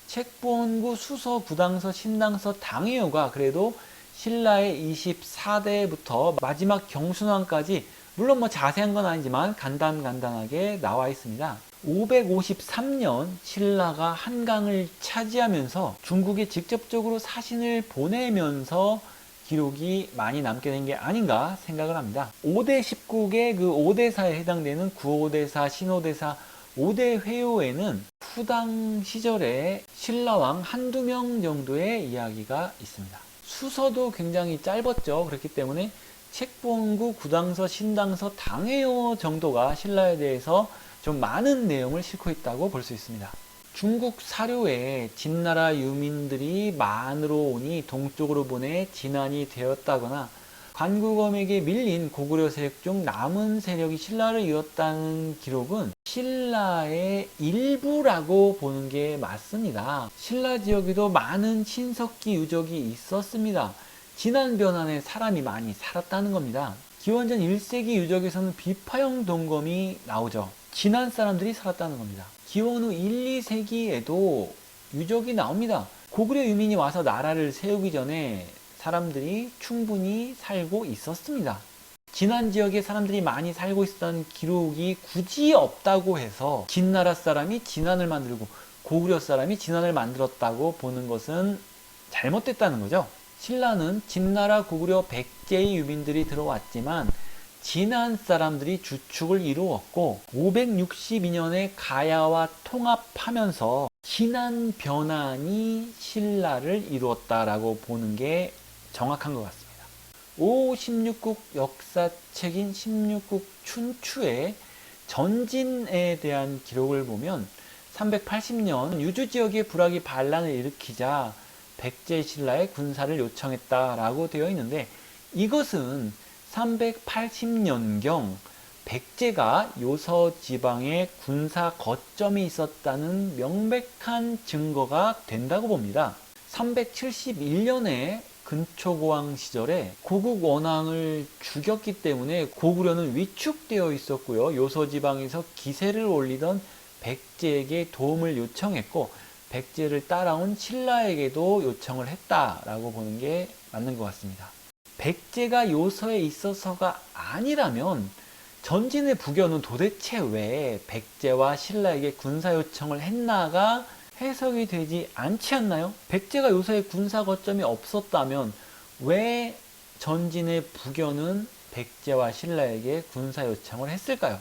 책본구, 수서, 부당서, 신당서, 당회요가 그래도 신라의 24대부터 마지막 경순왕까지 물론 뭐 자세한 건 아니지만 간단하게 나와 있습니다. 553년 신라가 한강을 차지하면서 중국에 직접적으로 사신을 보내면서 기록이 많이 남게 된 게 아닌가 생각을 합니다. 5대 10국의 그 5대사에 해당되는 구오대사, 신오대사, 5대 회요에는 후당 시절에 신라왕 한두 명 정도의 이야기가 있습니다. 수서도 굉장히 짧았죠. 그렇기 때문에 책본구, 구당서, 신당서, 당회요 정도가 신라에 대해서 좀 많은 내용을 싣고 있다고 볼 수 있습니다. 중국 사료에 진나라 유민들이 만으로 오니 동쪽으로 보내 진안이 되었다거나 관구검에게 밀린 고구려 세력 중 남은 세력이 신라를 이뤘다는 기록은 신라의 일부라고 보는 게 맞습니다. 신라 지역에도 많은 신석기 유적이 있었습니다. 진안 변환에 사람이 많이 살았다는 겁니다. 기원전 1세기 유적에서는 비파형 동검이 나오죠. 진안 사람들이 살았다는 겁니다. 기원 후 1, 2세기에도 유적이 나옵니다. 고구려 유민이 와서 나라를 세우기 전에 사람들이 충분히 살고 있었습니다. 진안 지역에 사람들이 많이 살고 있었다는 기록이 굳이 없다고 해서 진나라 사람이 진안을 만들고 고구려 사람이 진안을 만들었다고 보는 것은 잘못됐다는 거죠. 신라는 진나라, 고구려, 백제의 유민들이 들어왔지만 진안 사람들이 주축을 이루었고 562년에 가야와 통합하면서 진안 변환이 신라를 이루었다라고 보는 게 정확한 것 같습니다. 5, 16국 역사책인 16국 춘추의 전진에 대한 기록을 보면 380년 유주 지역의 불악이 반란을 일으키자 백제 신라의 군사를 요청했다라고 되어 있는데 이것은 380년경 백제가 요서 지방에 군사 거점이 있었다는 명백한 증거가 된다고 봅니다. 371년에 근초고왕 시절에 고국 원왕을 죽였기 때문에 고구려는 위축되어 있었고요. 요서 지방에서 기세를 올리던 백제에게 도움을 요청했고 백제를 따라온 신라에게도 요청을 했다라고 보는 게 맞는 것 같습니다. 백제가 요서에 있어서가 아니라면 전진의 부견은 도대체 왜 백제와 신라에게 군사 요청을 했나가 해석이 되지 않지 않나요? 백제가 요서에 군사 거점이 없었다면 왜 전진의 부견은 백제와 신라에게 군사 요청을 했을까요?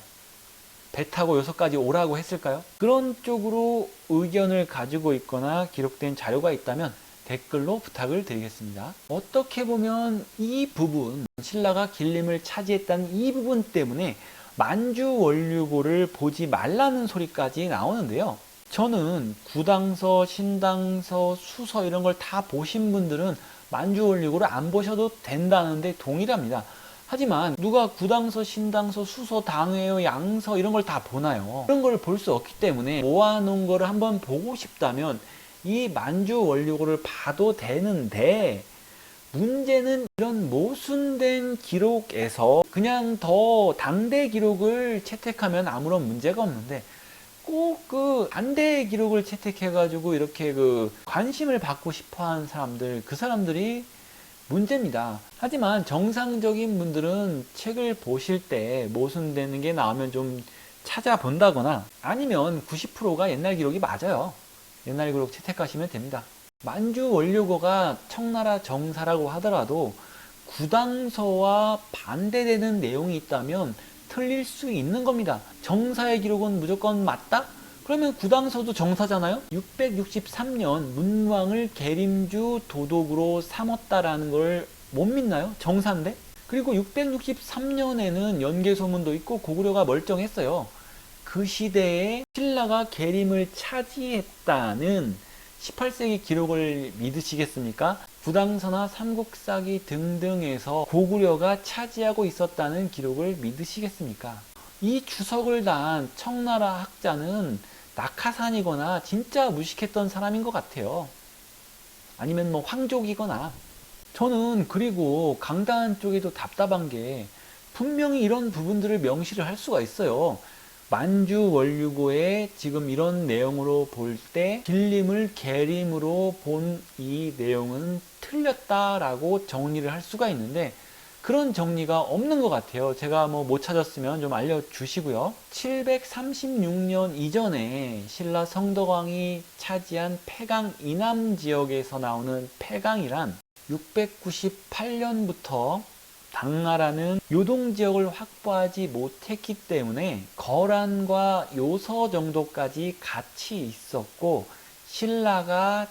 배 타고 요서까지 오라고 했을까요? 그런 쪽으로 의견을 가지고 있거나 기록된 자료가 있다면 댓글로 부탁을 드리겠습니다. 어떻게 보면 이 부분, 신라가 길림을 차지했다는 이 부분 때문에 만주원류고를 보지 말라는 소리까지 나오는데요. 저는 구당서, 신당서, 수서 이런 걸 다 보신 분들은 만주원류고를 안 보셔도 된다는데 동일합니다. 하지만 누가 구당서, 신당서, 수서, 당회요, 양서 이런 걸 다 보나요? 그런 걸 볼 수 없기 때문에 모아놓은 거를 한번 보고 싶다면 이 만주원류고를 봐도 되는데, 문제는 이런 모순된 기록에서 그냥 더 당대 기록을 채택하면 아무런 문제가 없는데 꼭 그 반대 기록을 채택해 가지고 이렇게 그 관심을 받고 싶어 하는 사람들, 그 사람들이 문제입니다. 하지만 정상적인 분들은 책을 보실 때 모순되는 게 나오면 좀 찾아본다거나 아니면 90%가 옛날 기록이 맞아요. 옛날 기록 채택하시면 됩니다. 만주원류고가 청나라 정사라고 하더라도 구당서와 반대되는 내용이 있다면 틀릴 수 있는 겁니다. 정사의 기록은 무조건 맞다? 그러면 구당서도 정사잖아요? 663년 문왕을 계림주 도독으로 삼았다라는 걸 못 믿나요? 정사인데? 그리고 663년에는 연개소문도 있고 고구려가 멀쩡했어요. 그 시대에 신라가 계림을 차지했다는 18세기 기록을 믿으시겠습니까? 구당서나 삼국사기 등등에서 고구려가 차지하고 있었다는 기록을 믿으시겠습니까? 이 주석을 단 청나라 학자는 낙하산이거나 진짜 무식했던 사람인 것 같아요. 아니면 뭐 황족이거나. 저는 그리고 강다한 쪽에도 답답한 게 분명히 이런 부분들을 명시를 할 수가 있어요. 만주원류고의 지금 이런 내용으로 볼 때 길림을 계림으로 본 이 내용은 틀렸다라고 정리를 할 수가 있는데 그런 정리가 없는 것 같아요. 제가 뭐 못 찾았으면 좀 알려주시고요. 736년 이전에 신라 성덕왕이 차지한 패강 이남 지역에서 나오는 패강이란 698년부터 당나라는 요동지역을 확보하지 못했기 때문에 거란과 요서 정도까지 같이 있었고, 신라가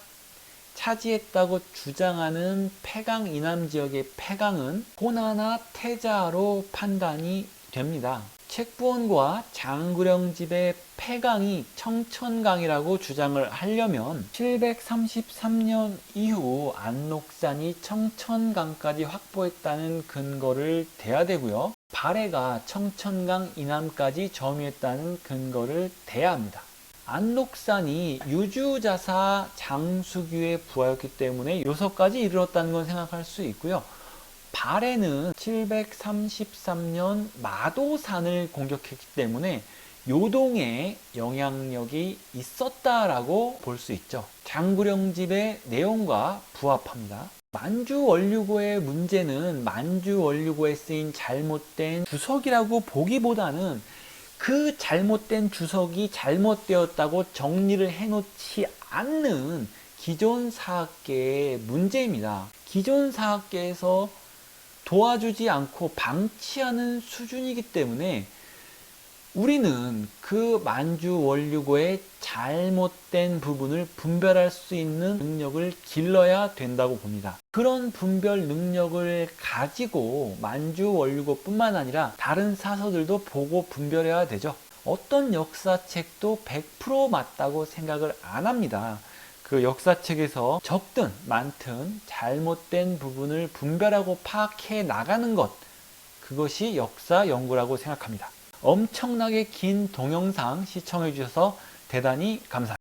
차지했다고 주장하는 패강 이남 지역의 패강은 호나나 태자로 판단이 됩니다. 책부원과 장구령집의 패강이 청천강이라고 주장을 하려면 733년 이후 안록산이 청천강까지 확보했다는 근거를 대야 되고요. 발해가 청천강 이남까지 점유했다는 근거를 대야 합니다. 안록산이 유주자사 장수규의 부하였기 때문에 요서까지 이르렀다는 건 생각할 수 있고요. 발해는 733년 마도산을 공격했기 때문에 요동에 영향력이 있었다라고 볼 수 있죠. 장구령집의 내용과 부합합니다. 만주원류고의 문제는 만주원류고에 쓰인 잘못된 주석이라고 보기보다는 그 잘못된 주석이 잘못되었다고 정리를 해놓지 않는 기존 사학계의 문제입니다. 기존 사학계에서 도와주지 않고 방치하는 수준이기 때문에 우리는 그 만주원류고의 잘못된 부분을 분별할 수 있는 능력을 길러야 된다고 봅니다. 그런 분별 능력을 가지고 만주원류고 뿐만 아니라 다른 사서들도 보고 분별해야 되죠. 어떤 역사책도 100% 맞다고 생각을 안 합니다. 그 역사책에서 적든 많든 잘못된 부분을 분별하고 파악해 나가는 것, 그것이 역사 연구라고 생각합니다. 엄청나게 긴 동영상 시청해 주셔서 대단히 감사합니다.